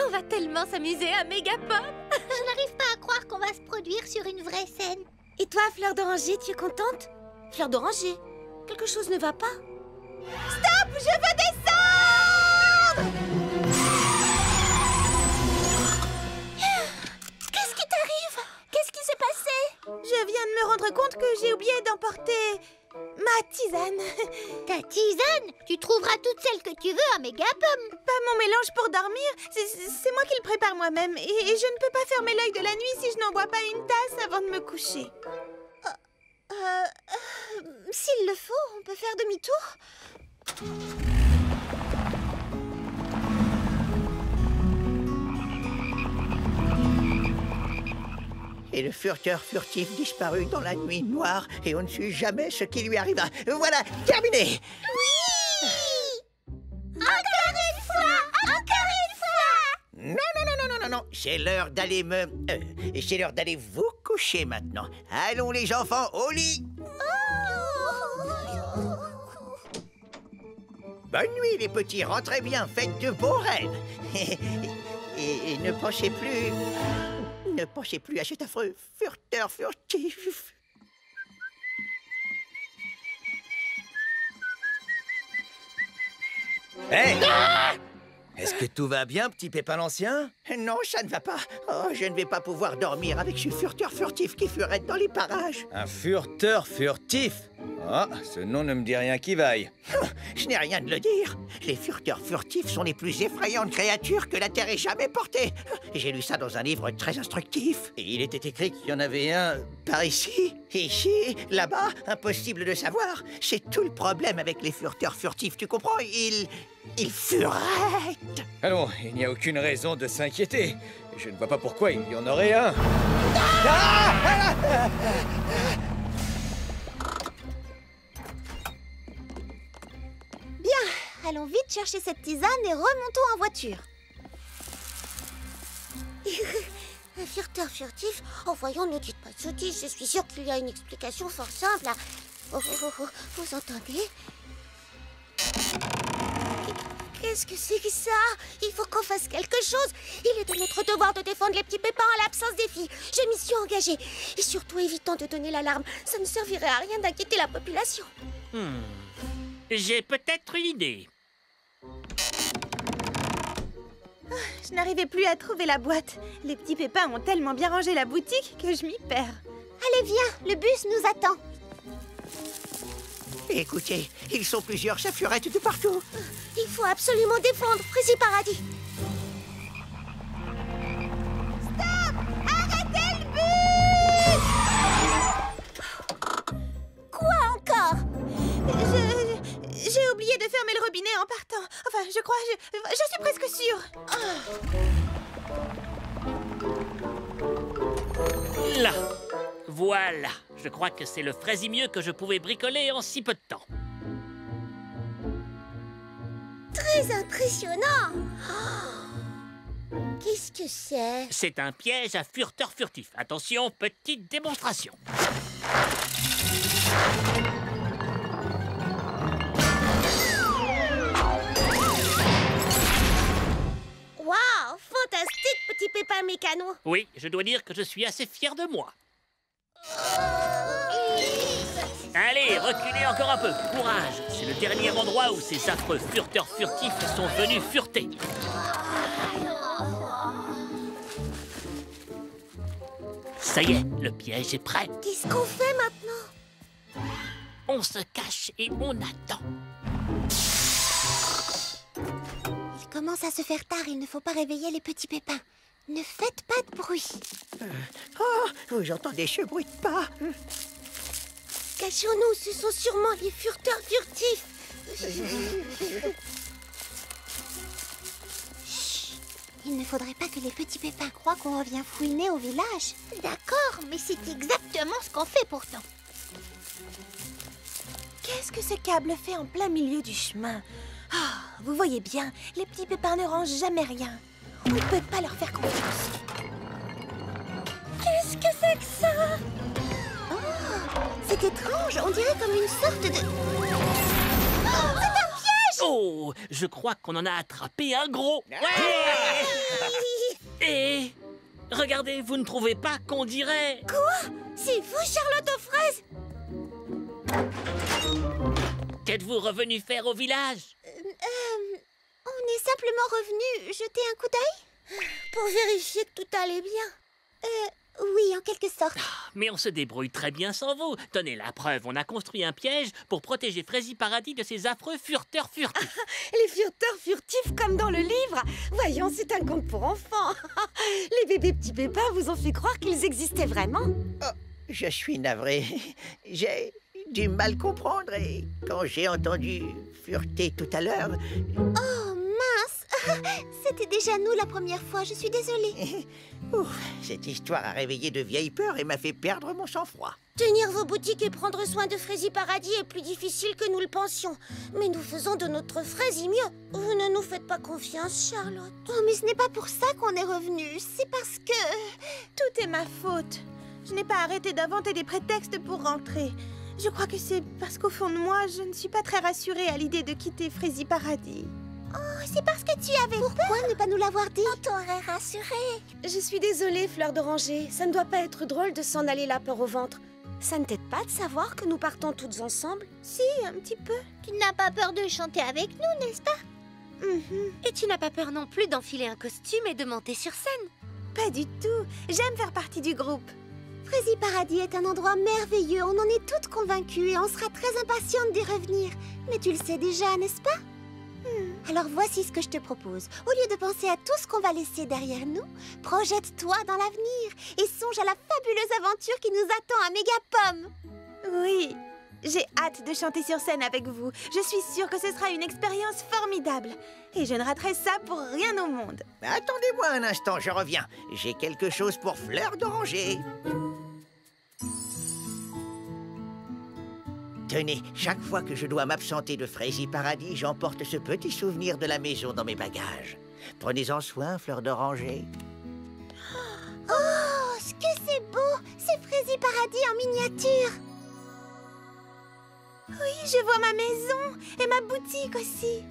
Speaker 10: On va tellement s'amuser à Mégapom.
Speaker 1: Je n'arrive pas à croire qu'on va se produire sur une vraie scène.
Speaker 10: Et toi, Fleur d'Oranger, tu es contente? Fleur d'Oranger, quelque chose ne va pas?
Speaker 1: Stop, je veux descendre.
Speaker 7: Qu'est-ce qui t'arrive? Qu'est-ce qui s'est passé?
Speaker 2: Je viens de me rendre compte que j'ai oublié d'emporter ma tisane.
Speaker 1: Ta tisane? Tu trouveras toute celle que tu veux à Mégapom.
Speaker 2: Pas mon mélange pour dormir, c'est moi qui le prépare moi-même. Et je ne peux pas fermer l'œil de la nuit si je n'en bois pas une tasse avant de me coucher.
Speaker 1: S'il le faut, on peut faire demi-tour.
Speaker 6: Et le furteur furtif disparut dans la nuit noire et on ne sut jamais ce qui lui arriva. Voilà, terminé.
Speaker 1: Oui! Encore une fois! Encore une fois!
Speaker 6: Non, c'est l'heure d'aller c'est l'heure d'aller vous coucher maintenant. Allons les enfants au lit. Bonne nuit, les petits. Rentrez bien. Faites de beaux rêves. Et ne pensez plus... Ne pensez plus à cet affreux furteur furtif.
Speaker 11: Hé! Est-ce que tout va bien, petit Pépin l'Ancien?
Speaker 6: Non, ça ne va pas. Oh, je ne vais pas pouvoir dormir avec ce furteur furtif qui furette dans les parages.
Speaker 11: Un furteur furtif? Ah, ce nom ne me dit rien qui vaille.
Speaker 6: Je n'ai rien de le dire. Les furteurs furtifs sont les plus effrayantes créatures que la Terre ait jamais portées. J'ai lu ça dans un livre très instructif. Et il était écrit qu'il y en avait un par ici, là-bas. Impossible de savoir. C'est tout le problème avec les furteurs furtifs, tu comprends? Ils furettent.
Speaker 11: Allons, il n'y a aucune raison de s'inquiéter. Je ne vois pas pourquoi il y en aurait un.
Speaker 1: Bien, allons vite chercher cette tisane et remontons en voiture. Un furteur furtif? Oh voyons, ne dites pas de sottises, je suis sûre qu'il y a une explication fort simple. Vous entendez? Qu'est-ce que c'est que ça? Il faut qu'on fasse quelque chose. Il est de notre devoir de défendre les petits pépins en l'absence des filles. Je m'y suis engagée. Et surtout, évitons de donner l'alarme. Ça ne servirait à rien d'inquiéter la population.
Speaker 4: J'ai peut-être une idée.
Speaker 2: Je n'arrivais plus à trouver la boîte. Les petits pépins ont tellement bien rangé la boutique que je m'y perds.
Speaker 1: Allez, viens, le bus nous attend.
Speaker 6: Écoutez, ils sont plusieurs, ça furette de partout.
Speaker 1: Il faut absolument défendre Frézy Paradis. Stop! Arrêtez le bus!
Speaker 7: Quoi encore?
Speaker 2: J'ai oublié de fermer le robinet en partant. Enfin, je crois, je suis presque sûre.
Speaker 4: Là. Voilà. Je crois que c'est le fraisimieux que je pouvais bricoler en si peu de temps.
Speaker 1: Très impressionnant. Qu'est-ce que c'est?
Speaker 4: C'est un piège à furteur furtif. Attention, petite démonstration.
Speaker 1: Waouh, fantastique, petit pépin mécano.
Speaker 4: Oui, je dois dire que je suis assez fier de moi. Allez, reculez encore un peu. Courage. C'est le dernier endroit où ces affreux furteurs furtifs sont venus fureter. Ça y est, le piège est prêt.
Speaker 1: Qu'est-ce qu'on fait maintenant?
Speaker 4: On se cache et on attend.
Speaker 1: Il commence à se faire tard, il ne faut pas réveiller les petits pépins. Ne faites pas de bruit.
Speaker 6: Oh, j'entends des bruits de pas.
Speaker 1: Cachons-nous, ce sont sûrement les furteurs furtifs. Chut. Il ne faudrait pas que les petits pépins croient qu'on revient fouiner au village. D'accord, mais c'est exactement ce qu'on fait pourtant.
Speaker 2: Qu'est-ce que ce câble fait en plein milieu du chemin? Vous voyez bien, les petits pépins ne rangent jamais rien. On ne peut pas leur faire confiance.
Speaker 1: Qu'est-ce que c'est que ça? Oh, c'est étrange, on dirait comme une sorte de... Oh, c'est un piège!
Speaker 4: Oh, je crois qu'on en a attrapé un gros. Ouais. Et regardez, vous ne trouvez pas qu'on dirait...
Speaker 1: Quoi? C'est vous, Charlotte aux fraises?
Speaker 4: Qu'êtes-vous revenu faire au village?
Speaker 1: On est simplement revenu jeter un coup d'œil pour vérifier que tout allait bien. Oui, en quelque sorte.
Speaker 4: Mais on se débrouille très bien sans vous. Tenez la preuve, on a construit un piège pour protéger Frézy Paradis de ces affreux furteurs furtifs.
Speaker 2: Les furteurs furtifs comme dans le livre. Voyons, c'est un conte pour enfants. Les bébés petits pépins vous ont fait croire qu'ils existaient vraiment.
Speaker 6: Oh, je suis navré. J'ai du mal comprendre et quand j'ai entendu fureter tout à l'heure...
Speaker 1: Oh, mince. C'était déjà nous la première fois, je suis désolée.
Speaker 6: Ouf, cette histoire a réveillé de vieilles peurs et m'a fait perdre mon sang-froid.
Speaker 1: Tenir vos boutiques et prendre soin de Frézy Paradis est plus difficile que nous le pensions. Mais nous faisons de notre Frézy mieux. Vous ne nous faites pas confiance, Charlotte. Oh, mais ce n'est pas pour ça qu'on est revenu. C'est parce que...
Speaker 2: Tout est ma faute. Je n'ai pas arrêté d'inventer des prétextes pour rentrer. Je crois que c'est parce qu'au fond de moi, je ne suis pas très rassurée à l'idée de quitter Frézy Paradis.
Speaker 1: Oh, c'est parce que tu avais peur. Pourquoi ne pas nous l'avoir dit?
Speaker 7: On t'aurait rassuré.
Speaker 10: Je suis désolée, Fleur d'Oranger. Ça ne doit pas être drôle de s'en aller la peur au ventre. Ça ne t'aide pas de savoir que nous partons toutes ensemble?
Speaker 2: Si, un petit peu.
Speaker 1: Tu n'as pas peur de chanter avec nous, n'est-ce pas?
Speaker 10: Et tu n'as pas peur non plus d'enfiler un costume et de monter sur scène?
Speaker 2: Pas du tout. J'aime faire partie du groupe.
Speaker 1: Frézy Paradis est un endroit merveilleux, on en est toutes convaincues et on sera très impatientes d'y revenir. Mais tu le sais déjà, n'est-ce pas? Alors voici ce que je te propose. Au lieu de penser à tout ce qu'on va laisser derrière nous, projette-toi dans l'avenir et songe à la fabuleuse aventure qui nous attend à Mégapom.
Speaker 2: Oui, j'ai hâte de chanter sur scène avec vous. Je suis sûre que ce sera une expérience formidable. Et je ne raterai ça pour rien au monde.
Speaker 6: Attendez-moi un instant, je reviens. J'ai quelque chose pour Fleur d'Oranger. Tenez, chaque fois que je dois m'absenter de Frézy Paradis, j'emporte ce petit souvenir de la maison dans mes bagages. Prenez-en soin, Fleur d'Oranger.
Speaker 1: Oh, ce que c'est beau! C'est Frézy Paradis en miniature!
Speaker 2: Oui, je vois ma maison et ma boutique aussi.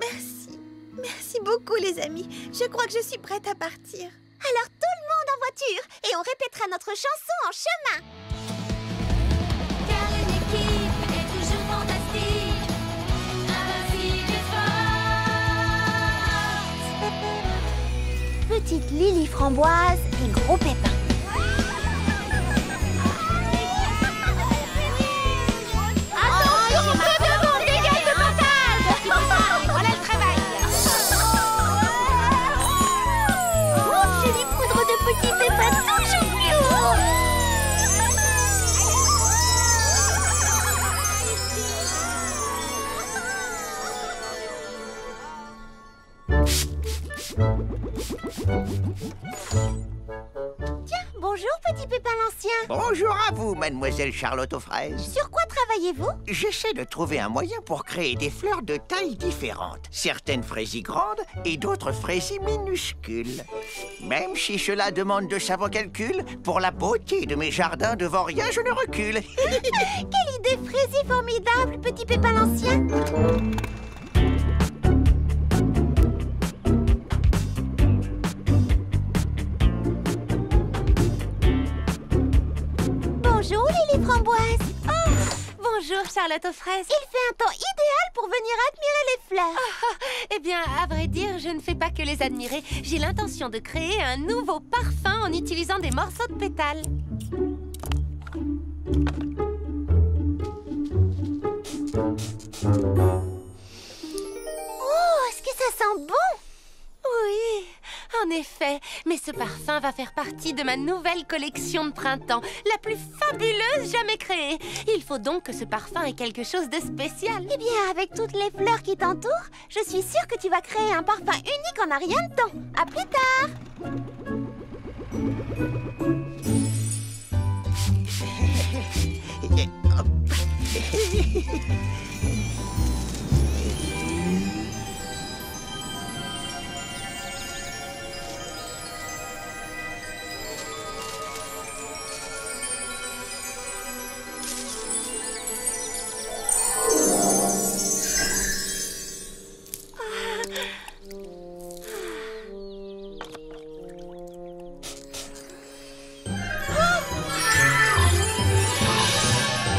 Speaker 2: Merci. Merci beaucoup, les amis. Je crois que je suis prête à partir.
Speaker 1: Alors tout le monde en voiture et on répétera notre chanson en chemin.
Speaker 9: Car une équipe est toujours fantastique, invincible et forte.
Speaker 1: Petite Lily Framboise et Gros Pépin.
Speaker 9: Attention, peu devant, dégage de passage. Voilà le travail.
Speaker 1: Oh, jolie poudre de petits pépins toujours plus haut. Tiens, bonjour petit Pépin l'Ancien.
Speaker 6: Bonjour à vous, mademoiselle Charlotte aux fraises.
Speaker 1: Sur quoi travaillez-vous?
Speaker 6: J'essaie de trouver un moyen pour créer des fleurs de tailles différentes. Certaines fraisies grandes et d'autres fraisies minuscules. Même si cela demande de savants calculs, pour la beauté de mes jardins devant rien, je ne recule.
Speaker 1: Quelle idée frésie formidable, petit Pépin l'Ancien. Bonjour Lily Framboise.
Speaker 10: Oh, bonjour Charlotte aux fraises.
Speaker 1: Il fait un temps idéal pour venir admirer les fleurs.
Speaker 10: Eh bien, à vrai dire, je ne fais pas que les admirer. J'ai l'intention de créer un nouveau parfum en utilisant des morceaux de pétales.
Speaker 1: Oh, est-ce que ça sent bon?
Speaker 10: Oui, en effet. Mais ce parfum va faire partie de ma nouvelle collection de printemps, la plus fabuleuse jamais créée. Il faut donc que ce parfum ait quelque chose de spécial.
Speaker 1: Eh bien, avec toutes les fleurs qui t'entourent, je suis sûre que tu vas créer un parfum unique en un rien de temps. À plus tard.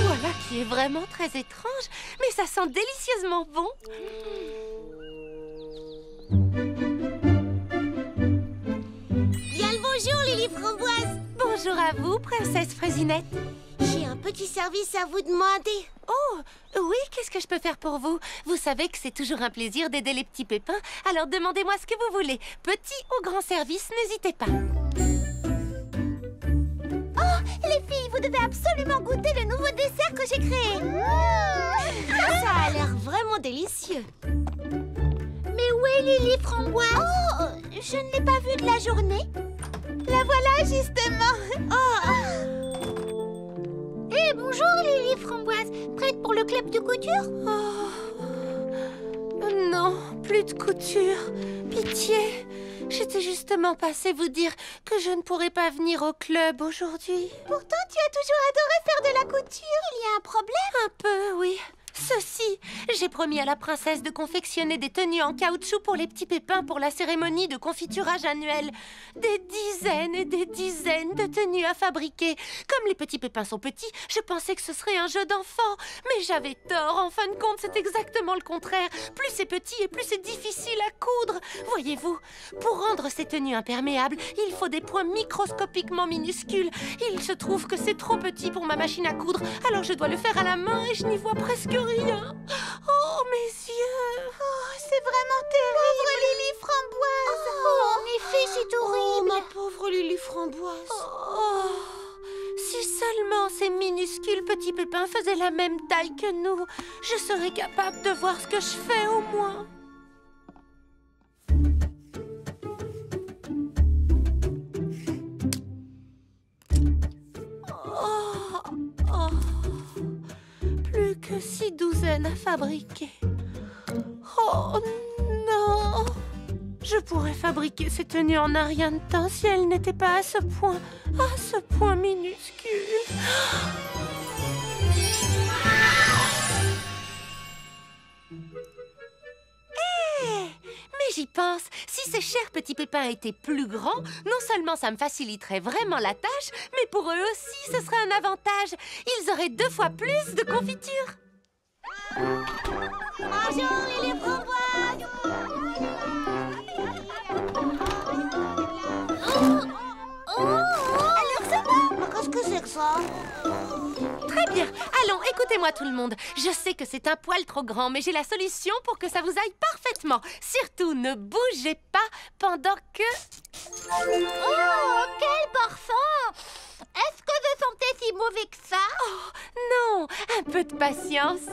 Speaker 10: Voilà qui est vraiment très étrange, mais ça sent délicieusement bon.
Speaker 1: Bien le bonjour, Lily Framboise.
Speaker 10: Bonjour à vous, princesse Fraisinette.
Speaker 1: J'ai un petit service à vous demander.
Speaker 10: Oh, oui, qu'est-ce que je peux faire pour vous? Vous savez que c'est toujours un plaisir d'aider les petits pépins, alors demandez-moi ce que vous voulez. Petit ou grand service, n'hésitez pas.
Speaker 1: Oh, les filles, vous devez absolument goûter le nouveau dessert que j'ai créé.
Speaker 10: Ça a l'air vraiment délicieux.
Speaker 1: Mais où est Lily Framboise? Oh, je ne l'ai pas vue de la journée.
Speaker 2: La voilà, justement.
Speaker 1: Eh, bonjour Lily Framboise. Prête pour le club de couture?
Speaker 10: Oh. Non, plus de couture. Pitié. J'étais justement passée vous dire que je ne pourrais pas venir au club aujourd'hui.
Speaker 1: Pourtant, tu as toujours adoré faire de la couture. Il y a un problème?
Speaker 10: Un peu, oui. Ceci, j'ai promis à la princesse de confectionner des tenues en caoutchouc pour les petits pépins pour la cérémonie de confiturage annuelle. Des dizaines et des dizaines de tenues à fabriquer. Comme les petits pépins sont petits, je pensais que ce serait un jeu d'enfant. Mais j'avais tort, en fin de compte, c'est exactement le contraire. Plus c'est petit et plus c'est difficile à coudre. Voyez-vous, pour rendre ces tenues imperméables, il faut des points microscopiquement minuscules. Il se trouve que c'est trop petit pour ma machine à coudre, alors je dois le faire à la main et je n'y vois presque rien. Oh, mes yeux!
Speaker 1: Oh, c'est vraiment terrible! Pauvre Lily Framboise!
Speaker 7: Oh, en effet, c'est horrible!
Speaker 10: Ma pauvre Lily Framboise! Oh, si seulement ces minuscules petits pépins faisaient la même taille que nous, je serais capable de voir ce que je fais au moins. Plus que 6 douzaines à fabriquer. Oh non! Je pourrais fabriquer ces tenues en un rien de temps si elles n'étaient pas à ce point minuscule. Mais j'y pense, si ces chers petits pépins étaient plus grands, non seulement ça me faciliterait vraiment la tâche, mais pour eux aussi, ce serait un avantage. Ils auraient 2 fois plus de confiture.
Speaker 1: Bonjour, Lily Framboise! Alors ça va? Qu'est-ce que c'est que ça?
Speaker 10: Très bien. Allons, écoutez-moi tout le monde. Je sais que c'est un poil trop grand, mais j'ai la solution pour que ça vous aille parfaitement. Surtout, ne bougez pas pendant que...
Speaker 7: Oh, quel parfum! Est-ce que je sentais si mauvais que ça?
Speaker 10: Oh, non, un peu de patience.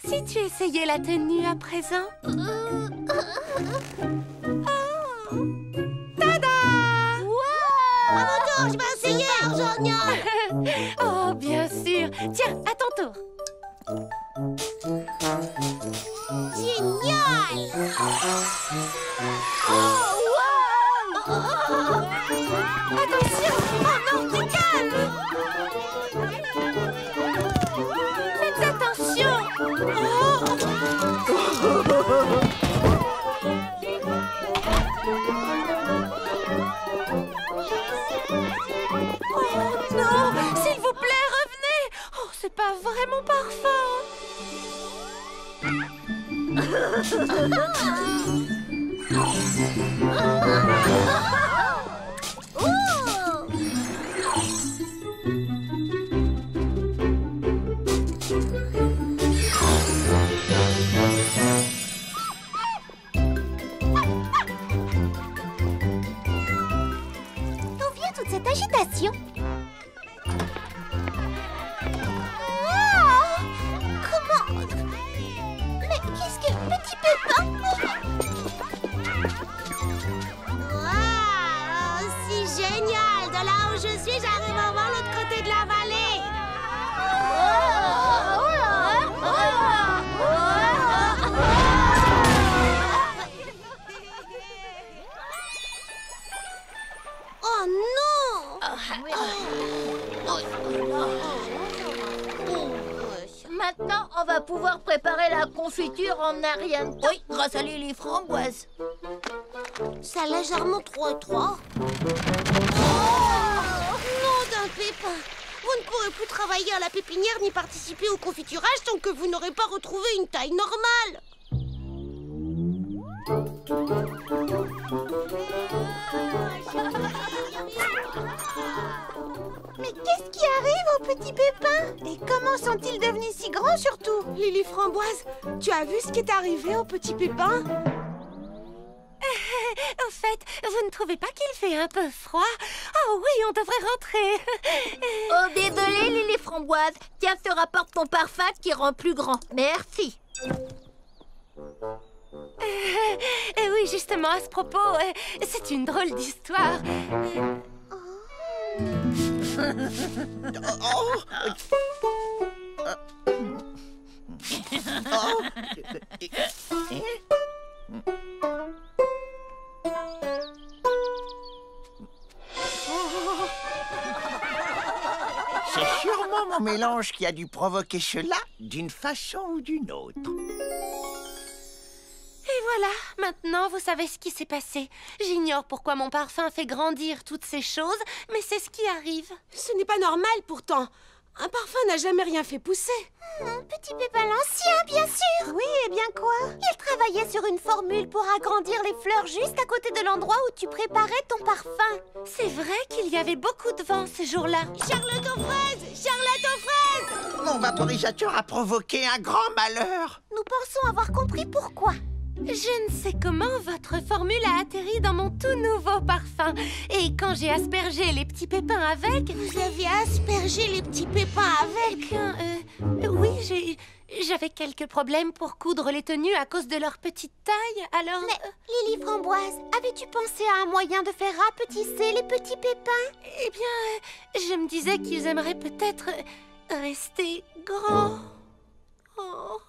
Speaker 10: Si tu essayais la tenue à présent. Tada!
Speaker 1: À mon tour, je vais essayer, génial!
Speaker 10: Oh, bien sûr. Tiens, à ton tour.
Speaker 1: Génial!
Speaker 10: Attention! Oh non, du calme! Faites attention! Oh non! S'il vous plaît, revenez! Oh, c'est pas vraiment parfum!
Speaker 1: D'où vient toute cette agitation? Comment? Mais qu'est-ce que... Petit pépin? Waouh! Si génial! De là où je suis, j'arrive à voir l'autre côté de la vallée! Oh non!
Speaker 7: Maintenant, on va pouvoir préparer la confiture en un rien de temps. Oui, grâce à Lily Framboise.
Speaker 1: C'est légèrement trop étroit. Oh, nom d'un pépin! Vous ne pourrez plus travailler à la pépinière ni participer au confiturage tant que vous n'aurez pas retrouvé une taille normale. Mais qu'est-ce qui arrive aux petits pépins? Et comment sont-ils devenus si grands surtout?
Speaker 2: Lily Framboise, tu as vu ce qui est arrivé aux petits pépins?
Speaker 10: Au fait, vous ne trouvez pas qu'il fait un peu froid? Oh oui, on devrait rentrer.
Speaker 7: Oh, désolé, Lily Framboise. Tiens, te rapporte ton parfum qui rend plus grand. Merci.
Speaker 10: Oui, justement, à ce propos, c'est une drôle d'histoire.
Speaker 5: C'est sûrement mon mélange qui a dû provoquer cela d'une façon ou d'une autre.
Speaker 10: Et voilà, maintenant vous savez ce qui s'est passé. J'ignore pourquoi mon parfum fait grandir toutes ces choses, mais c'est ce qui arrive.
Speaker 12: Ce n'est pas normal pourtant. Un parfum n'a jamais rien fait pousser.
Speaker 1: Petit Pépin l'Ancien, bien sûr. Oui, et bien quoi? Il travaillait sur une formule pour agrandir les fleurs juste à côté de l'endroit où tu préparais ton parfum.
Speaker 10: C'est vrai qu'il y avait beaucoup de vent ce jour-là.
Speaker 2: Charlotte aux fraises! Charlotte aux fraises!
Speaker 5: Mon vaporisateur a provoqué un grand malheur.
Speaker 1: Nous pensons avoir compris pourquoi.
Speaker 10: Je ne sais comment votre formule a atterri dans mon tout nouveau parfum. Et quand j'ai aspergé les petits pépins avec...
Speaker 1: Vous avez aspergé les petits pépins avec?
Speaker 10: Eh bien, oui, j'avais quelques problèmes pour coudre les tenues à cause de leur petite taille, alors...
Speaker 1: Mais, Lily Framboise, avais-tu pensé à un moyen de faire rapetisser les petits pépins?
Speaker 10: Eh bien, je me disais qu'ils aimeraient peut-être rester grands. Oh.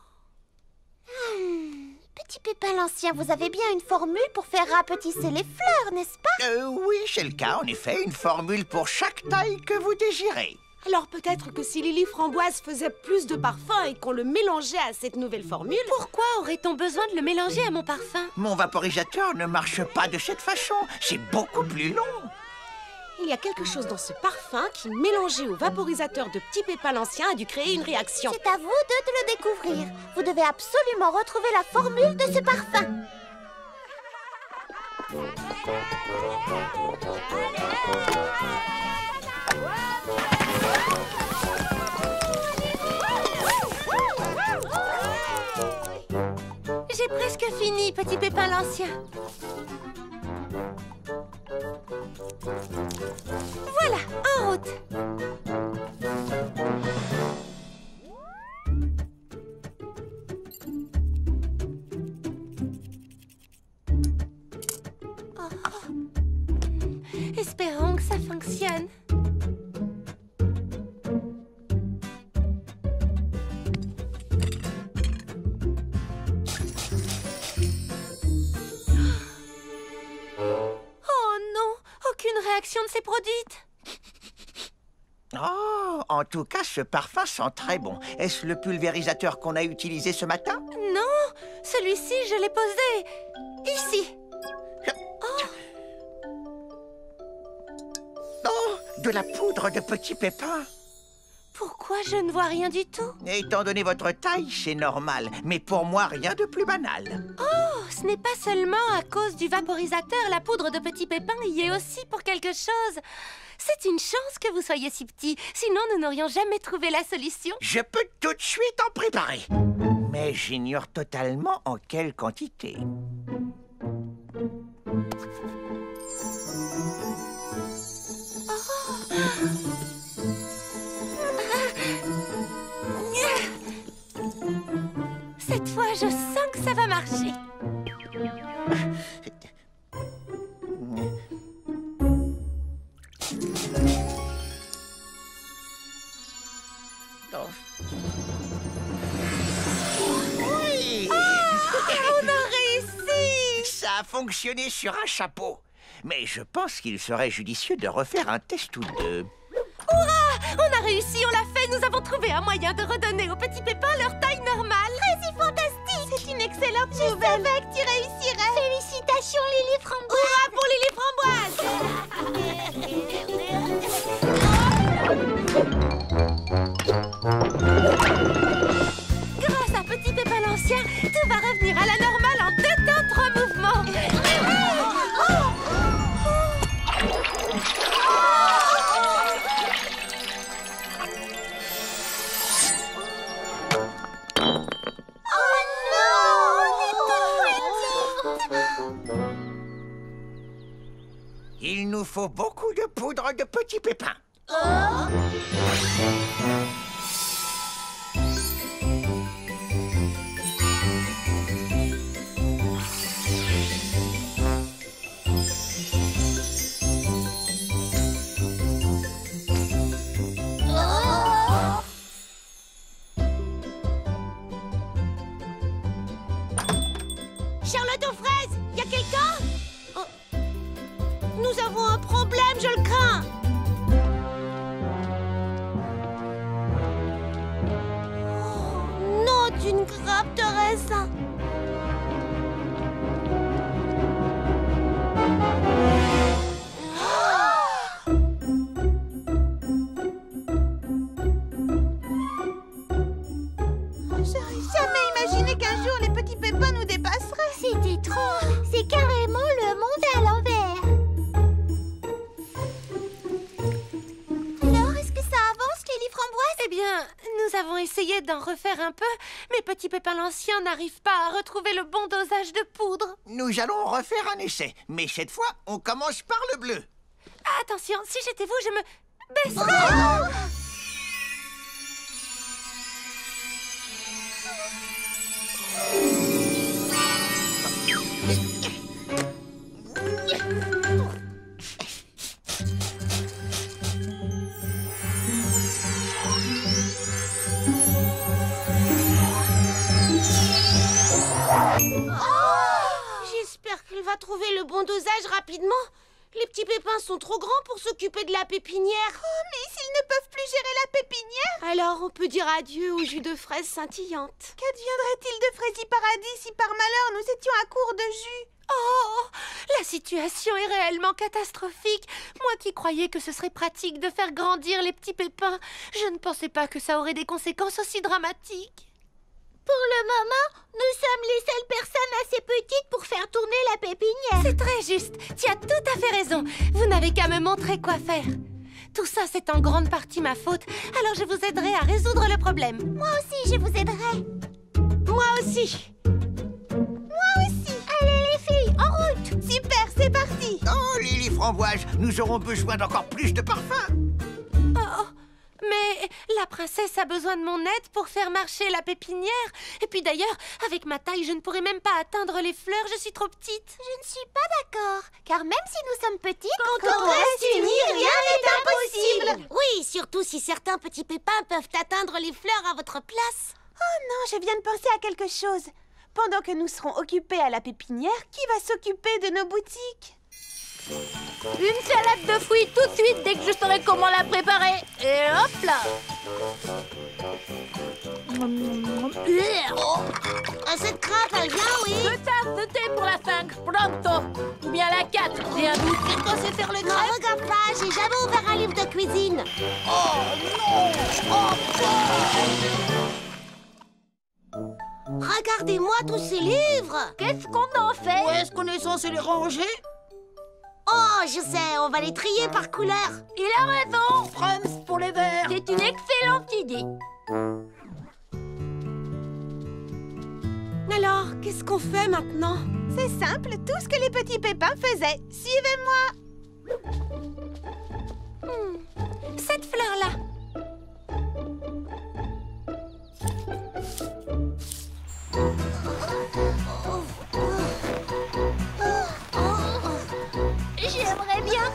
Speaker 1: Petit Pépin l'Ancien, vous avez bien une formule pour faire rapetisser les fleurs, n'est-ce pas?
Speaker 5: Oui, c'est le cas, en effet, une formule pour chaque taille que vous désirez.
Speaker 12: Alors peut-être que si Lily Framboise faisait plus de parfum et qu'on le mélangeait à cette nouvelle formule...
Speaker 10: Pourquoi aurait-on besoin de le mélanger à mon parfum?
Speaker 5: Mon vaporisateur ne marche pas de cette façon, c'est beaucoup plus long.
Speaker 12: Il y a quelque chose dans ce parfum qui, mélangé au vaporisateur de Petit Pépin l'Ancien, a dû créer une réaction.
Speaker 1: C'est à vous deux de le découvrir. Vous devez absolument retrouver la formule de ce parfum.
Speaker 10: J'ai presque fini, Petit Pépin l'Ancien. Voilà, en route. Espérons que ça fonctionne. Réaction ne s'est produite.
Speaker 5: Oh, en tout cas, ce parfum sent très bon. Est-ce le pulvérisateur qu'on a utilisé ce matin?
Speaker 10: Non, celui-ci, je l'ai posé ici.
Speaker 5: Oh, de la poudre de petits pépins.
Speaker 10: Pourquoi je ne vois rien du tout?
Speaker 5: Étant donné votre taille, c'est normal. Mais pour moi, rien de plus banal.
Speaker 10: Oh, ce n'est pas seulement à cause du vaporisateur. La poudre de petits pépins y est aussi pour quelque chose. C'est une chance que vous soyez si petit. Sinon, nous n'aurions jamais trouvé la solution.
Speaker 5: Je peux tout de suite en préparer. Mais j'ignore totalement en quelle quantité.
Speaker 10: Cette fois, je sens que ça va marcher.
Speaker 5: Oui!
Speaker 10: On a réussi!
Speaker 5: Ça a fonctionné sur un chapeau. Mais je pense qu'il serait judicieux de refaire un test ou deux.
Speaker 10: Hurrah! On a réussi, on l'a fait. Nous avons trouvé un moyen de redonner aux petits pépins leur taille normale.
Speaker 1: C'est fantastique! C'est une excellente nouvelle! Je savais que tu réussirais! Félicitations, Lily Framboise!
Speaker 12: Hurrah pour Lily Framboise!
Speaker 10: Grâce à Petit Pépin l'Ancien, tout va revenir à la normale en 2 temps 3 mouvements.
Speaker 5: Il nous faut beaucoup de poudre de petits pépins.
Speaker 12: Nous avons un problème, je le crains.
Speaker 1: Oh, non, d'une grappe de raisin.
Speaker 2: J'aurais jamais imaginé qu'un jour les petits pépins nous dépasseraient.
Speaker 1: C'était trop. C'est carrément le monde à l'envers. Alors, est-ce que ça avance, Lily Framboise?
Speaker 10: Eh bien, nous avons essayé d'en refaire un peu, mais Petit Pépin l'Ancien n'arrive pas à retrouver le bon dosage de poudre.
Speaker 5: Nous allons refaire un essai, mais cette fois, on commence par le bleu.
Speaker 10: Attention, si j'étais vous, je me baisserais.
Speaker 12: J'espère qu'il va trouver le bon dosage rapidement. Les petits pépins sont trop grands pour s'occuper de la pépinière.
Speaker 2: Oh, mais s'ils ne peuvent plus gérer la pépinière,
Speaker 12: Alors on peut dire adieu au jus de fraises scintillantes.
Speaker 2: qu'adviendrait-il de Fraisi Paradis si par malheur nous étions à court de jus?
Speaker 10: Oh, la situation est réellement catastrophique. Moi qui croyais que ce serait pratique de faire grandir les petits pépins, je ne pensais pas que ça aurait des conséquences aussi dramatiques.
Speaker 1: Pour le moment, nous sommes les seules personnes assez petites pour faire tourner la pépinière.
Speaker 10: C'est très juste. Tu as tout à fait raison. Vous n'avez qu'à me montrer quoi faire. Tout ça, c'est en grande partie ma faute. Alors je vous aiderai à résoudre le problème.
Speaker 1: Moi aussi, je vous aiderai.
Speaker 12: Moi aussi.
Speaker 1: Moi aussi. Allez, les filles, en route.
Speaker 2: Super, c'est parti.
Speaker 5: Oh, Lily Framboise, nous aurons besoin d'encore plus de parfum.
Speaker 10: Oh, mais la princesse a besoin de mon aide pour faire marcher la pépinière. Et puis d'ailleurs, avec ma taille, je ne pourrais même pas atteindre les fleurs, je suis trop petite.
Speaker 1: Je ne suis pas d'accord, car même si nous sommes petites,
Speaker 12: Quand on reste unis, rien n'est impossible.
Speaker 1: Oui, surtout si certains petits pépins peuvent atteindre les fleurs à votre place.
Speaker 2: Oh non, je viens de penser à quelque chose. Pendant que nous serons occupés à la pépinière, qui va s'occuper de nos boutiques?
Speaker 9: Une salade de fruits tout de suite dès que je saurai comment la préparer. Et hop là.
Speaker 1: Cette grappe, elle vient, oui.
Speaker 9: 2 tasses de thé pour la 5, pronto. Ou bien la 4, j'ai un doute.
Speaker 1: C'est quoi, c'est faire le graphe? Ne regarde pas, j'ai jamais ouvert un livre de cuisine. Regardez-moi tous ces livres.
Speaker 9: Qu'est-ce qu'on en fait?
Speaker 12: Où est-ce qu'on est censé les ranger?
Speaker 1: Oh, je sais, on va les trier par couleur.
Speaker 9: Il a raison.
Speaker 12: Frums pour les verts.
Speaker 9: C'est une excellente idée.
Speaker 12: Alors, qu'est-ce qu'on fait maintenant?
Speaker 2: C'est simple, tout ce que les petits pépins faisaient. Suivez-moi.
Speaker 10: Cette fleur-là.
Speaker 1: J'aimerais bien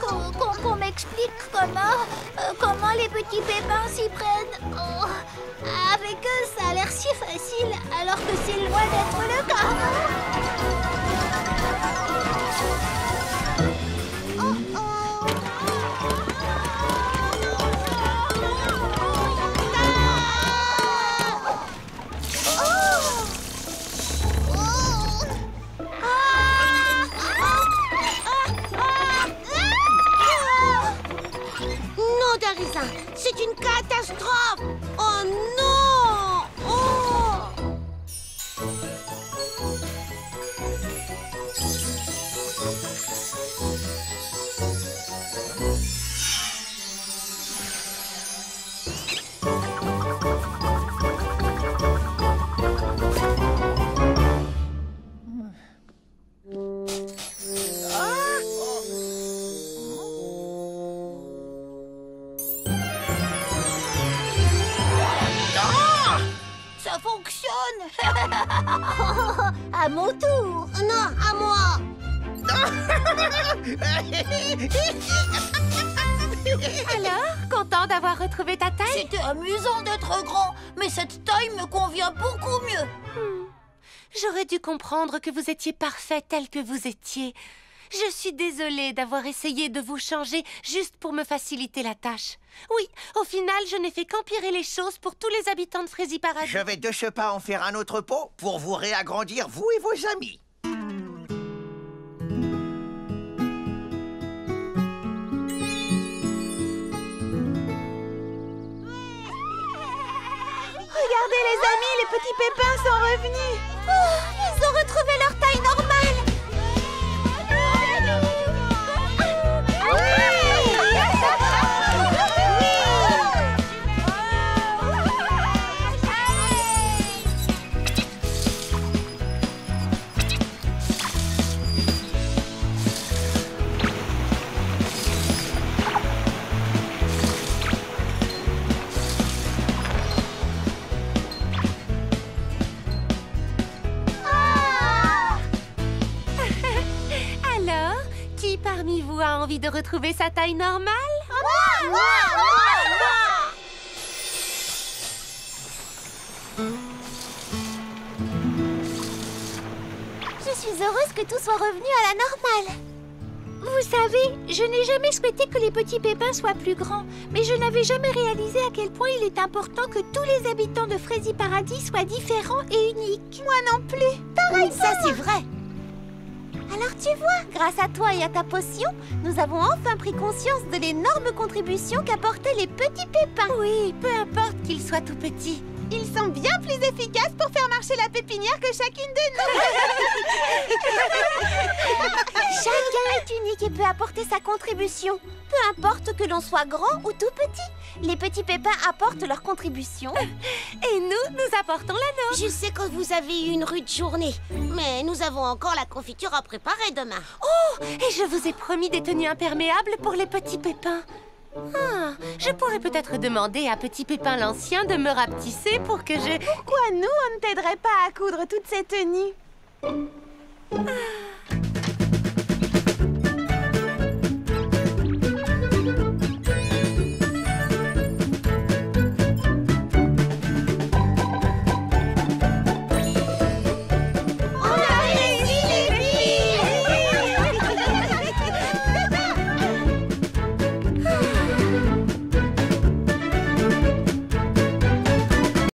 Speaker 1: qu'on m'explique comment les petits pépins s'y prennent. Oh, avec eux, ça a l'air si facile, alors que c'est loin d'être le cas. Non, Darisin, c'est une catastrophe. Oh non! Oh! Ça fonctionne. À mon tour. Non, à moi.
Speaker 10: Alors, content d'avoir retrouvé ta taille?
Speaker 1: C'était amusant d'être grand, mais cette taille me convient beaucoup mieux.
Speaker 10: J'aurais dû comprendre que vous étiez parfait tel que vous étiez. Je suis désolée d'avoir essayé de vous changer juste pour me faciliter la tâche. Oui, au final, je n'ai fait qu'empirer les choses pour tous les habitants de Frézy Paradis.
Speaker 5: Je vais de ce pas en faire un autre pot pour vous réagrandir, vous et vos amis.
Speaker 2: Regardez les amis, les petits pépins sont revenus.
Speaker 1: Oh, ils ont retrouvé leur taille normale.
Speaker 10: Alors, qui parmi vous a envie de retrouver sa taille normale?
Speaker 1: Je suis heureuse que tout soit revenu à la normale. Vous savez, je n'ai jamais souhaité que les petits pépins soient plus grands, mais je n'avais jamais réalisé à quel point il est important que tous les habitants de Frézy Paradis soient différents et uniques. Moi non plus. Pareil, ça c'est vrai. Alors tu vois, grâce à toi et à ta potion, nous avons enfin pris conscience de l'énorme contribution qu'apportaient les petits pépins.
Speaker 10: Oui, peu importe qu'ils soient tout petits.
Speaker 2: Ils sont bien plus efficaces pour faire marcher la pépinière que chacune de nous.
Speaker 1: Chacun est unique et peut apporter sa contribution. Peu importe que l'on soit grand ou tout petit. Les petits pépins apportent leur contribution.
Speaker 10: Et nous apportons la nôtre.
Speaker 12: Je sais que vous avez eu une rude journée, mais nous avons encore la confiture à préparer demain.
Speaker 10: Oh, et je vous ai promis des tenues imperméables pour les petits pépins. Ah, je pourrais peut-être demander à Petit Pépin l'Ancien de me rapetisser pour que je...
Speaker 2: Pourquoi nous, on ne t'aiderait pas à coudre toutes ces tenues?
Speaker 10: Ah.